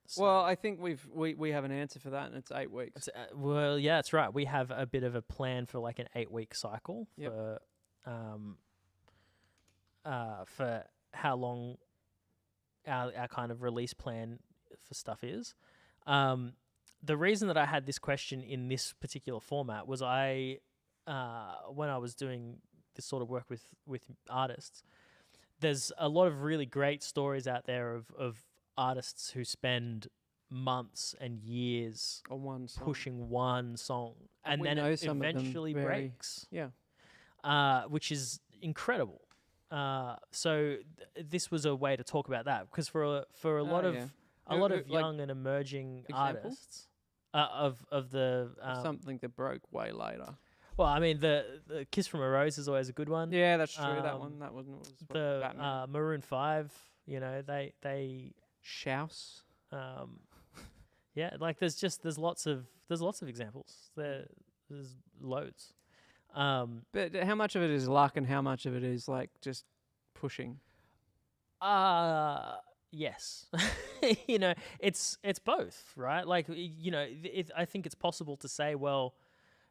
So well, I think we have an answer for that, and it's 8 weeks. Well, yeah, that's right. We have a bit of a plan for like an 8-week cycle for how long our kind of release plan for stuff is. The reason that I had this question in this particular format was when I was doing this sort of work with artists, there's a lot of really great stories out there of artists who spend months and years on one song. Pushing one song, and then it eventually breaks. Yeah. Which is incredible. So this was a way to talk about that, because for a lot of young and emerging artists of something that broke way later. Well, I mean, the Kiss from a Rose is always a good one. Yeah, that's true. That one was the Maroon 5. They Shouse. Yeah, like there's lots of examples. There's loads. But how much of it is luck and how much of it is like just pushing? Yes. It's both, right? Like, I think it's possible to say, well,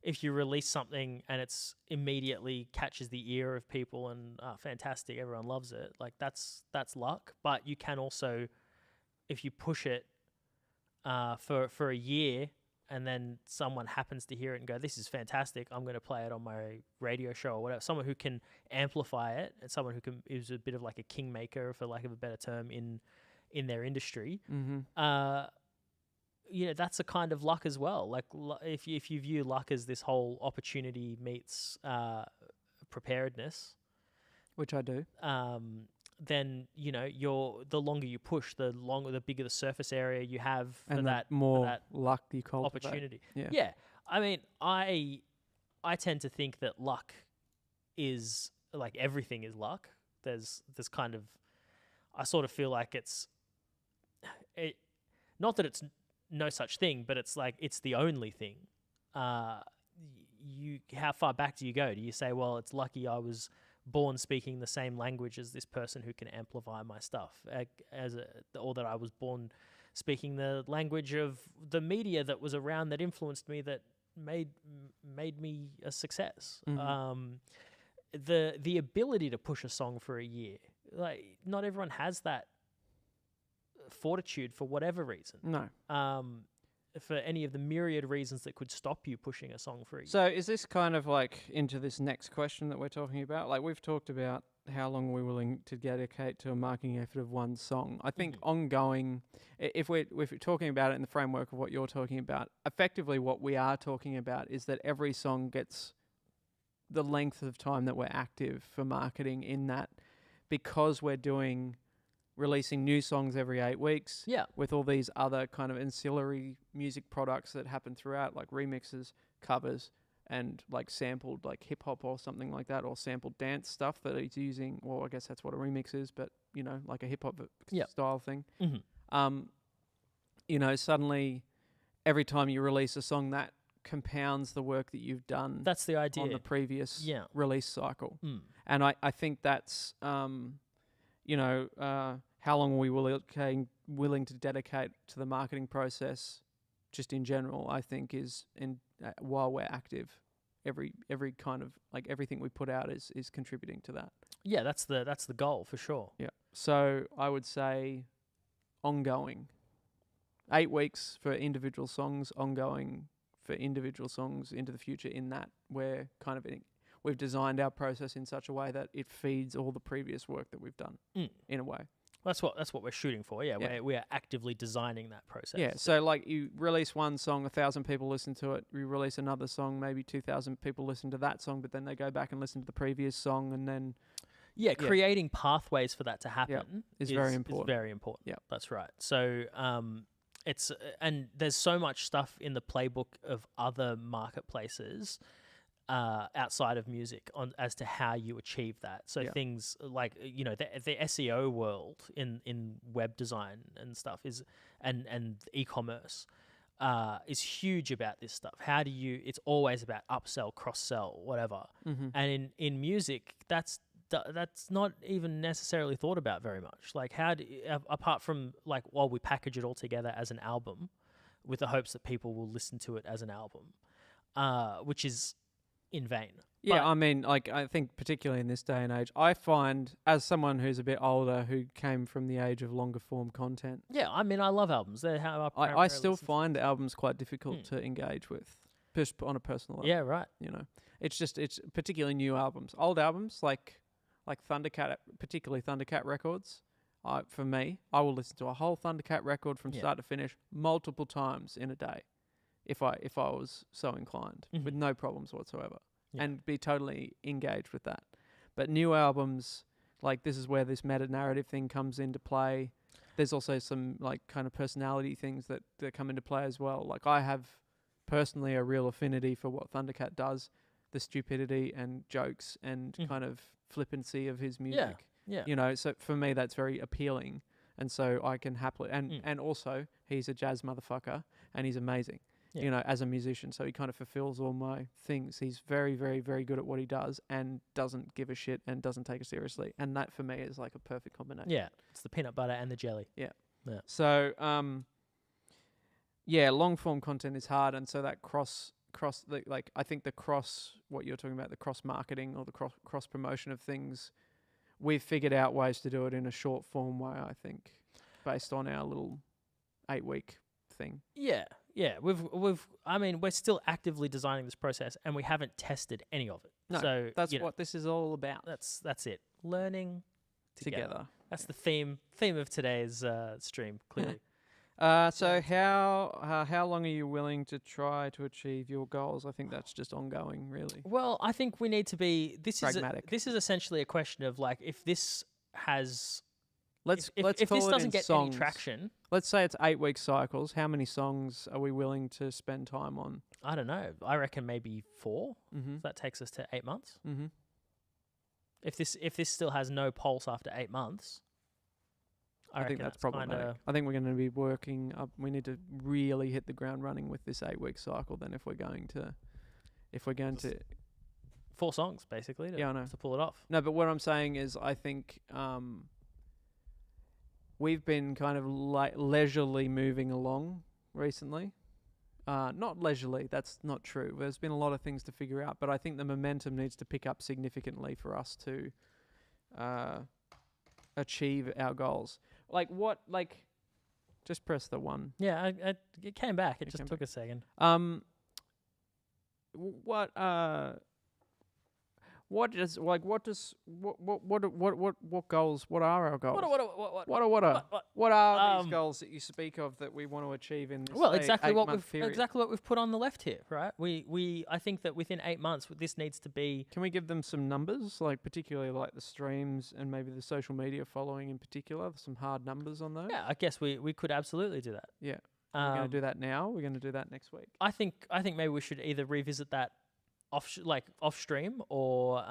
if you release something and it's immediately catches the ear of people and fantastic, everyone loves it, like that's luck. But you can also, if you push it for a year and then someone happens to hear it and go, this is fantastic, I'm going to play it on my radio show or whatever, someone who can amplify it and someone who is a bit of like a kingmaker, for lack of a better term, in their industry, that's a kind of luck as well. Like if you view luck as this whole opportunity meets preparedness, which I do, then the longer you push, the bigger the surface area you have for and that more for that luck you cultivate. Opportunity. Yeah. I mean, I tend to think that luck is like everything is luck. There's kind of, I sort of feel like not that it's no such thing, but it's like it's the only thing. How far back do you go? Do you say, well, it's lucky I was born speaking the same language as this person who can amplify my stuff, or that I was born speaking the language of the media that was around that influenced me, that made me a success. The ability to push a song for a year, like not everyone has that fortitude for whatever reason. No. For any of the myriad reasons that could stop you pushing a song for a year. So is this kind of like into this next question that we're talking about? Like we've talked about how long we're willing to dedicate to a marketing effort of one song. I think ongoing, if we're talking about it in the framework of what you're talking about, effectively what we are talking about is that every song gets the length of time that we're active for marketing, in that because we're releasing new songs every 8 weeks, with all these other kind of ancillary music products that happen throughout, like remixes, covers, and like sampled like hip hop or something like that, or sampled dance stuff that he's using. Well, I guess that's what a remix is, but you know, like a hip hop style thing. You know, suddenly every time you release a song, that compounds the work that you've done. That's the idea on the previous release cycle. And I think that's you know, how long are we willing to dedicate to the marketing process, just in general, I think is while we're active. Every kind of like everything we put out is contributing to that. Yeah, that's the goal for sure. Yeah. So I would say ongoing. 8 weeks for individual songs, ongoing for individual songs into the future, in that we're kind of we've designed our process in such a way that it feeds all the previous work that we've done in a way. That's what we're shooting for. Yeah. We are actively designing that process. Yeah. So like you release one song, 1,000 people listen to it. You release another song, maybe 2,000 people listen to that song, but then they go back and listen to the previous song, and then creating pathways for that to happen is very important. Is very important. Yeah, that's right. So it's and there's so much stuff in the playbook of other marketplaces outside of music as to how you achieve that. So things like, you know, the SEO world in web design and stuff and e-commerce is huge about this stuff. How do you? It's always about upsell, cross sell, whatever. And in music, that's not even necessarily thought about very much. Like apart from like, while we package it all together as an album, with the hopes that people will listen to it as an album, which is in vain. Yeah, I mean, like, I think particularly in this day and age, I find, as someone who's a bit older, who came from the age of longer form content. Yeah, I mean, I love albums. They're how I still find albums quite difficult to engage with, on a personal level. Yeah, right. You know, it's particularly new albums. Old albums, like Thundercat, particularly Thundercat records. For me, I will listen to a whole Thundercat record from start to finish multiple times in a day, if I was so inclined, with no problems whatsoever, and be totally engaged with that. But new albums, like, this is where this meta-narrative thing comes into play. There's also some like kind of personality things that come into play as well. Like, I have personally a real affinity for what Thundercat does, the stupidity and jokes and kind of flippancy of his music. Yeah. You know, so for me that's very appealing. And so I can happily and also he's a jazz motherfucker and he's amazing. Yeah. You know, as a musician. So he kind of fulfills all my things. He's very, very, very good at what he does and doesn't give a shit and doesn't take it seriously. And that for me is like a perfect combination. Yeah. It's the peanut butter and the jelly. Yeah. So, long form content is hard. And so that I think what you're talking about, the cross marketing or the cross promotion of things, we've figured out ways to do it in a short form way, I think, based on our little 8-week thing. Yeah. Yeah, we're still actively designing this process, and we haven't tested any of it. No, so that's what this is all about. That's it. Learning together. That's the theme of today's stream. Clearly. So how long are you willing to try to achieve your goals? I think that's just ongoing, really. Well, I think we need to be pragmatic. This is essentially a question of like, if this has. If this doesn't get any traction, let's say it's 8-week cycles. How many songs are we willing to spend time on? I don't know. I reckon maybe 4. So that takes us to 8 months. If this still has no pulse after 8 months, I think reckon that's problematic. kinda- I think we're going to be working up. We need to really hit the ground running with this 8-week cycle. Then, if we're going to, 4 songs basically I know. to pull it off. No, but what I'm saying is, I think we've been kind of leisurely moving along recently. Not leisurely, that's not true. There's been a lot of things to figure out, but I think the momentum needs to pick up significantly for us to achieve our goals. Just press the one. Yeah, it came back. It just took a second. What goals? What are our goals? What are these goals that you speak of that we want to achieve in this exactly what we've period? exactly what we've put on the left here, right? I think that within 8 months this needs to be. Can we give them some numbers, particularly the streams and maybe the social media following in particular, some hard numbers on those? Yeah, I guess we could absolutely do that. Yeah. We're going to do that now. We're going to do that next week. I think maybe we should either revisit that off stream or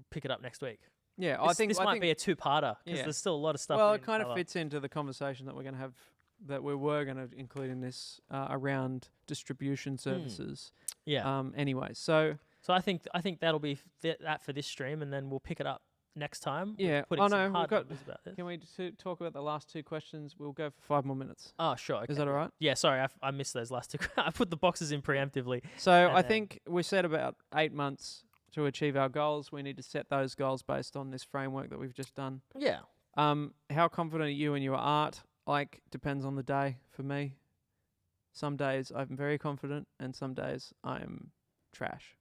pick it up next week. Yeah, I think this might be a 2-parter because there's still a lot of stuff. Well, it kind of fits into the conversation that we're going to have, that we were going to include in this around distribution services. Yeah. Anyway, so I think that'll be that for this stream, and then we'll pick it up next time. Yeah. Putting some hard numbers about this. Can we talk about the last 2 questions? We'll go for 5 more minutes. Oh, sure. Okay. Is that all right? Yeah. Sorry, I missed those last 2. I put the boxes in preemptively. So I think we said about 8 months to achieve our goals. We need to set those goals based on this framework that we've just done. Yeah. How confident are you in your art? Depends on the day for me. Some days I'm very confident, and some days I am trash.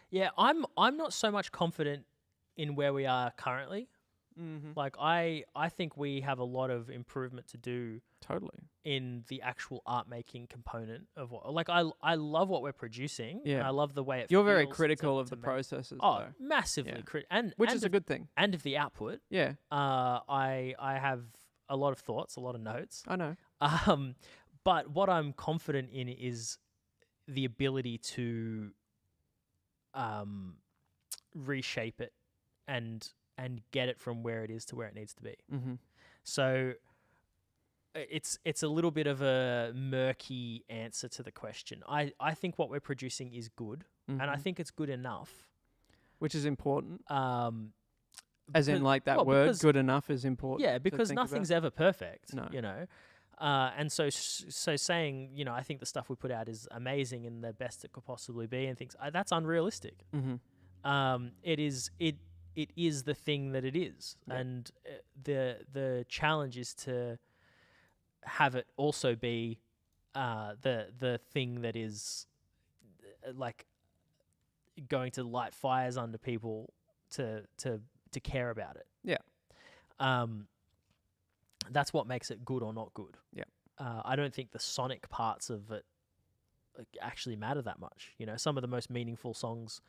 Yeah, I'm not so much confident in where we are currently. Mm-hmm. I think we have a lot of improvement to do. Totally. In the actual art making component of what, I love what we're producing. Yeah. And I love the way it. You're very critical of the processes. Oh, though. massively critical, which is a good thing. And of the output. Yeah. I have a lot of thoughts, a lot of notes. I know. But what I'm confident in is the ability to reshape it and get it from where it is to where it needs to be. Mm-hmm. So it's a little bit of a murky answer to the question. I think what we're producing is good, and I think it's good enough. Which is important. As in that word, good enough is important. Yeah, because nothing's ever perfect, no. And so saying, I think the stuff we put out is amazing and the best it could possibly be and things, that's unrealistic. Mm-hmm. It is the thing that it is. Yeah. And the challenge is to have it also be the thing that is going to light fires under people to care about it. Yeah. That's what makes it good or not good. Yeah. I don't think the sonic parts of it actually matter that much. Some of the most meaningful songs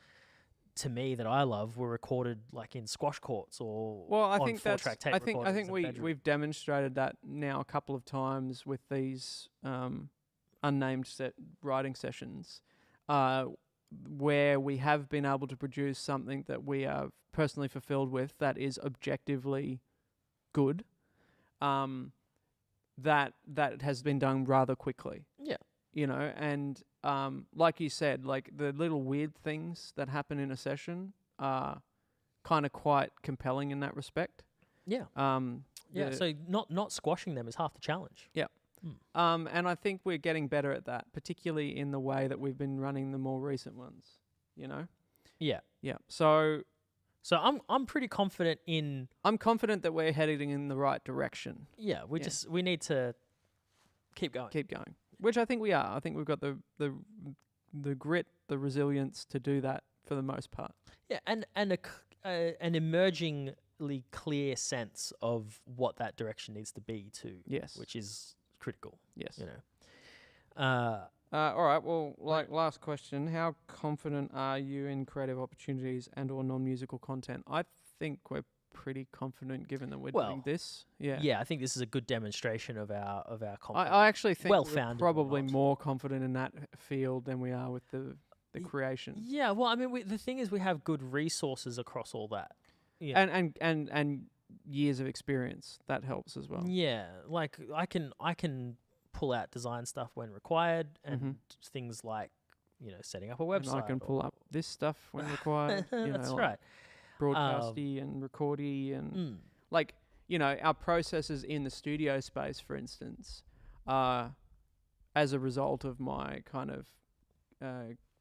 to me that I love were recorded in squash courts or I think 4-track tape I think we've demonstrated that now a couple of times with these unnamed writing sessions, where we have been able to produce something that we are personally fulfilled with that is objectively good. That has been done rather quickly. Yeah. And like you said, the little weird things that happen in a session are kind of quite compelling in that respect. Yeah. So not squashing them is half the challenge. Yeah. And I think we're getting better at that, particularly in the way that we've been running the more recent ones. Yeah. Yeah. So I'm pretty confident in. I'm confident that we're heading in the right direction. Yeah. We need to keep going. Keep going. Which I think we are. I think we've got the grit, the resilience to do that for the most part. Yeah, and an emergingly clear sense of what that direction needs to be too. Yes, which is critical. Yes, all right. Well, last question: how confident are you in creative opportunities and/or non-musical content? I think we're pretty confident, given that we're doing this. Yeah, I think this is a good demonstration of our confidence. I actually think we're probably more confident in that field than we are with the creation. Yeah, well, I mean, the thing is, we have good resources across all that. Yeah. And years of experience. That helps as well. Yeah, like I can pull out design stuff when required, and things like setting up a website. And I can pull up this stuff when required. That's like right. Broadcasty and recordy and like our processes in the studio space, for instance, as a result of my kind of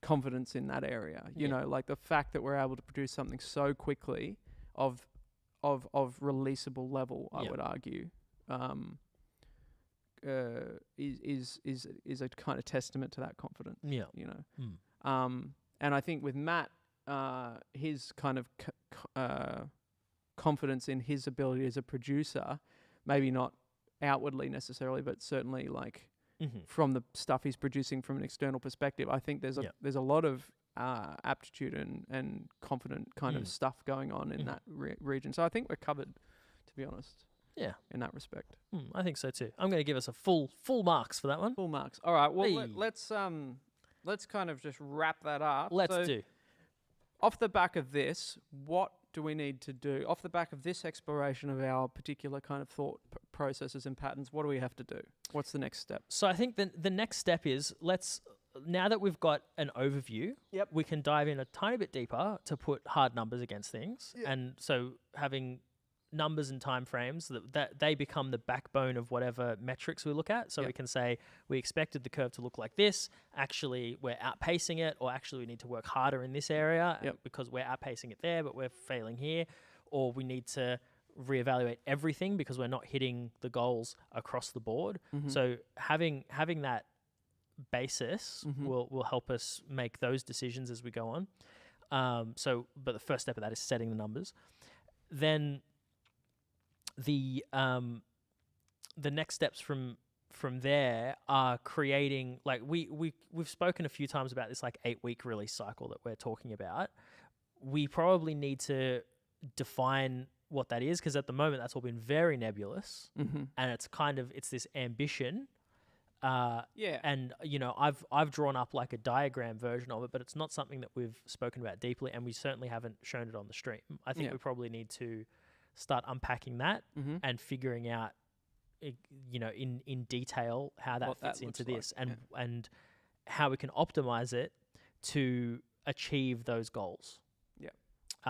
confidence in that area. Like the fact that we're able to produce something so quickly of releasable level, I would argue, is a kind of testament to that confidence. Yeah. And I think with Matt, his kind of confidence in his ability as a producer, maybe not outwardly necessarily, but certainly like from the stuff he's producing from an external perspective, I think there's a lot of aptitude and confident kind of stuff going on in that region. So I think we're covered, to be honest. Yeah, in that respect. I think so too. I'm going to give us a full marks for that one. Full marks. All right. Well, let's kind of just wrap that up. Let's do. Off the back of this, what do we need to do? Off the back of this exploration of our particular kind of thought processes and patterns, what do we have to do? What's the next step? So I think the next step is now that we've got an overview, we can dive in a tiny bit deeper to put hard numbers against things. Yep. And so having numbers and time frames that they become the backbone of whatever metrics we look at. So we can say we expected the curve to look like this. Actually, we're outpacing it, or actually we need to work harder in this area because we're outpacing it there, but we're failing here. Or we need to reevaluate everything because we're not hitting the goals across the board. So having that basis will help us make those decisions as we go on. But the first step of that is setting the numbers. Then the next steps from there are creating, like we've spoken a few times about this like 8-week release cycle that we're talking about. We probably need to define what that is, because at the moment that's all been very nebulous, and it's this ambition. And I've drawn up like a diagram version of it, but it's not something that we've spoken about deeply, and we certainly haven't shown it on the stream. I think we probably need to start unpacking that and figuring out, in detail how that fits into this, and how we can optimize it to achieve those goals.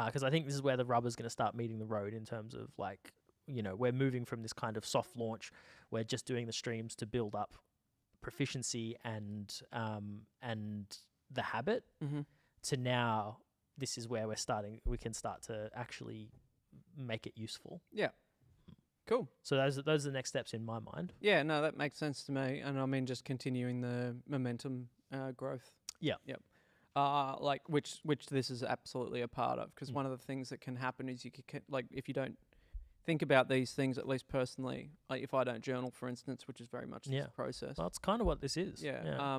Because I think this is where the rubber's going to start meeting the road in terms of like, we're moving from this kind of soft launch, we're just doing the streams to build up proficiency and the habit, to now this is where we can start to actually make it useful. Yeah. Cool. So those are the next steps in my mind. Yeah, no, that makes sense to me. And I mean, just continuing the momentum growth. Yeah. Yep. Which this is absolutely a part of, because one of the things that can happen is you can, like, if you don't think about these things, at least personally, like if I don't journal, for instance, which is very much this process. Well, it's kind of what this is. Yeah.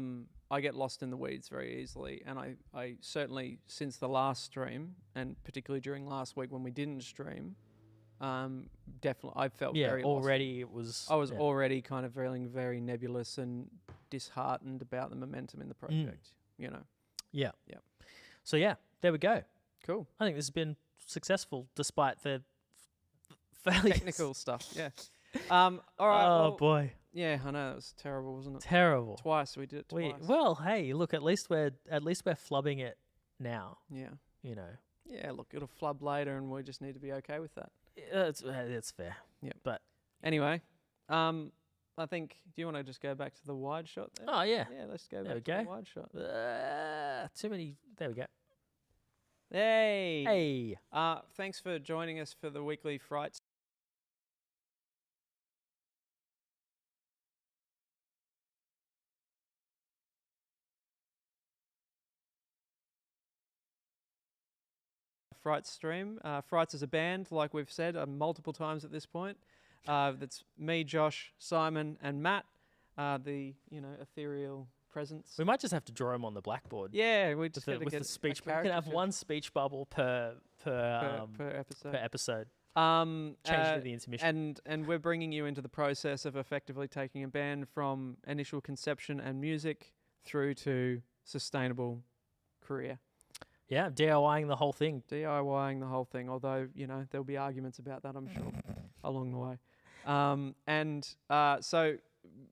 I get lost in the weeds very easily, and I certainly, since the last stream, and particularly during last week when we didn't stream, definitely I felt very already lost. I was already kind of feeling very nebulous and disheartened about the momentum in the project. Yeah. So there we go. Cool. I think this has been successful despite the technical stuff. Yeah. All right. Oh boy. Yeah, I know, that was terrible, wasn't it? Terrible. Twice we did it twice. Well, hey, look, at least we're flubbing it now. Yeah. Yeah, look, it'll flub later, and we just need to be okay with that. It's fair. Yeah. But anyway, I think, do you want to just go back to the wide shot there? Oh yeah. Yeah, let's go back to the wide shot. Too many. There we go. Hey. Thanks for joining us for the weekly Fright stream. Frights is a band, like we've said multiple times at this point. That's me, Josh, Simon, and Matt. The ethereal presence. We might just have to draw them on the blackboard. Yeah, we just with the speech. We can have one speech bubble per episode. Change to the intermission. And we're bringing you into the process of effectively taking a band from initial conception and music through to sustainable career. Yeah, DIYing the whole thing. DIYing the whole thing, although, there'll be arguments about that, I'm sure, along the way. So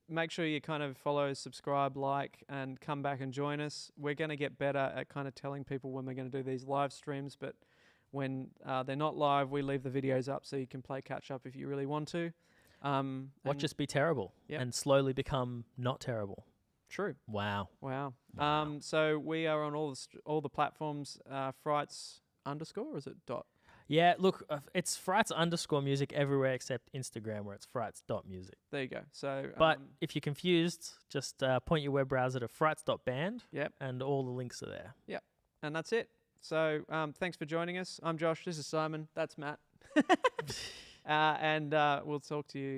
make sure you kind of follow, subscribe, like, and come back and join us. We're going to get better at kind of telling people when we're going to do these live streams, but when they're not live, we leave the videos up so you can play catch up if you really want to. Watch us be terrible and slowly become not terrible. True. Wow. So we are on all the platforms. Frights _ or is it dot? Yeah, look, it's Frights_music everywhere except Instagram, where it's frights.music. There you go. So, but if you're confused, just point your web browser to frights.band. Yep. And all the links are there. Yep. And that's it. So thanks for joining us. I'm Josh. This is Simon. That's Matt. And we'll talk to you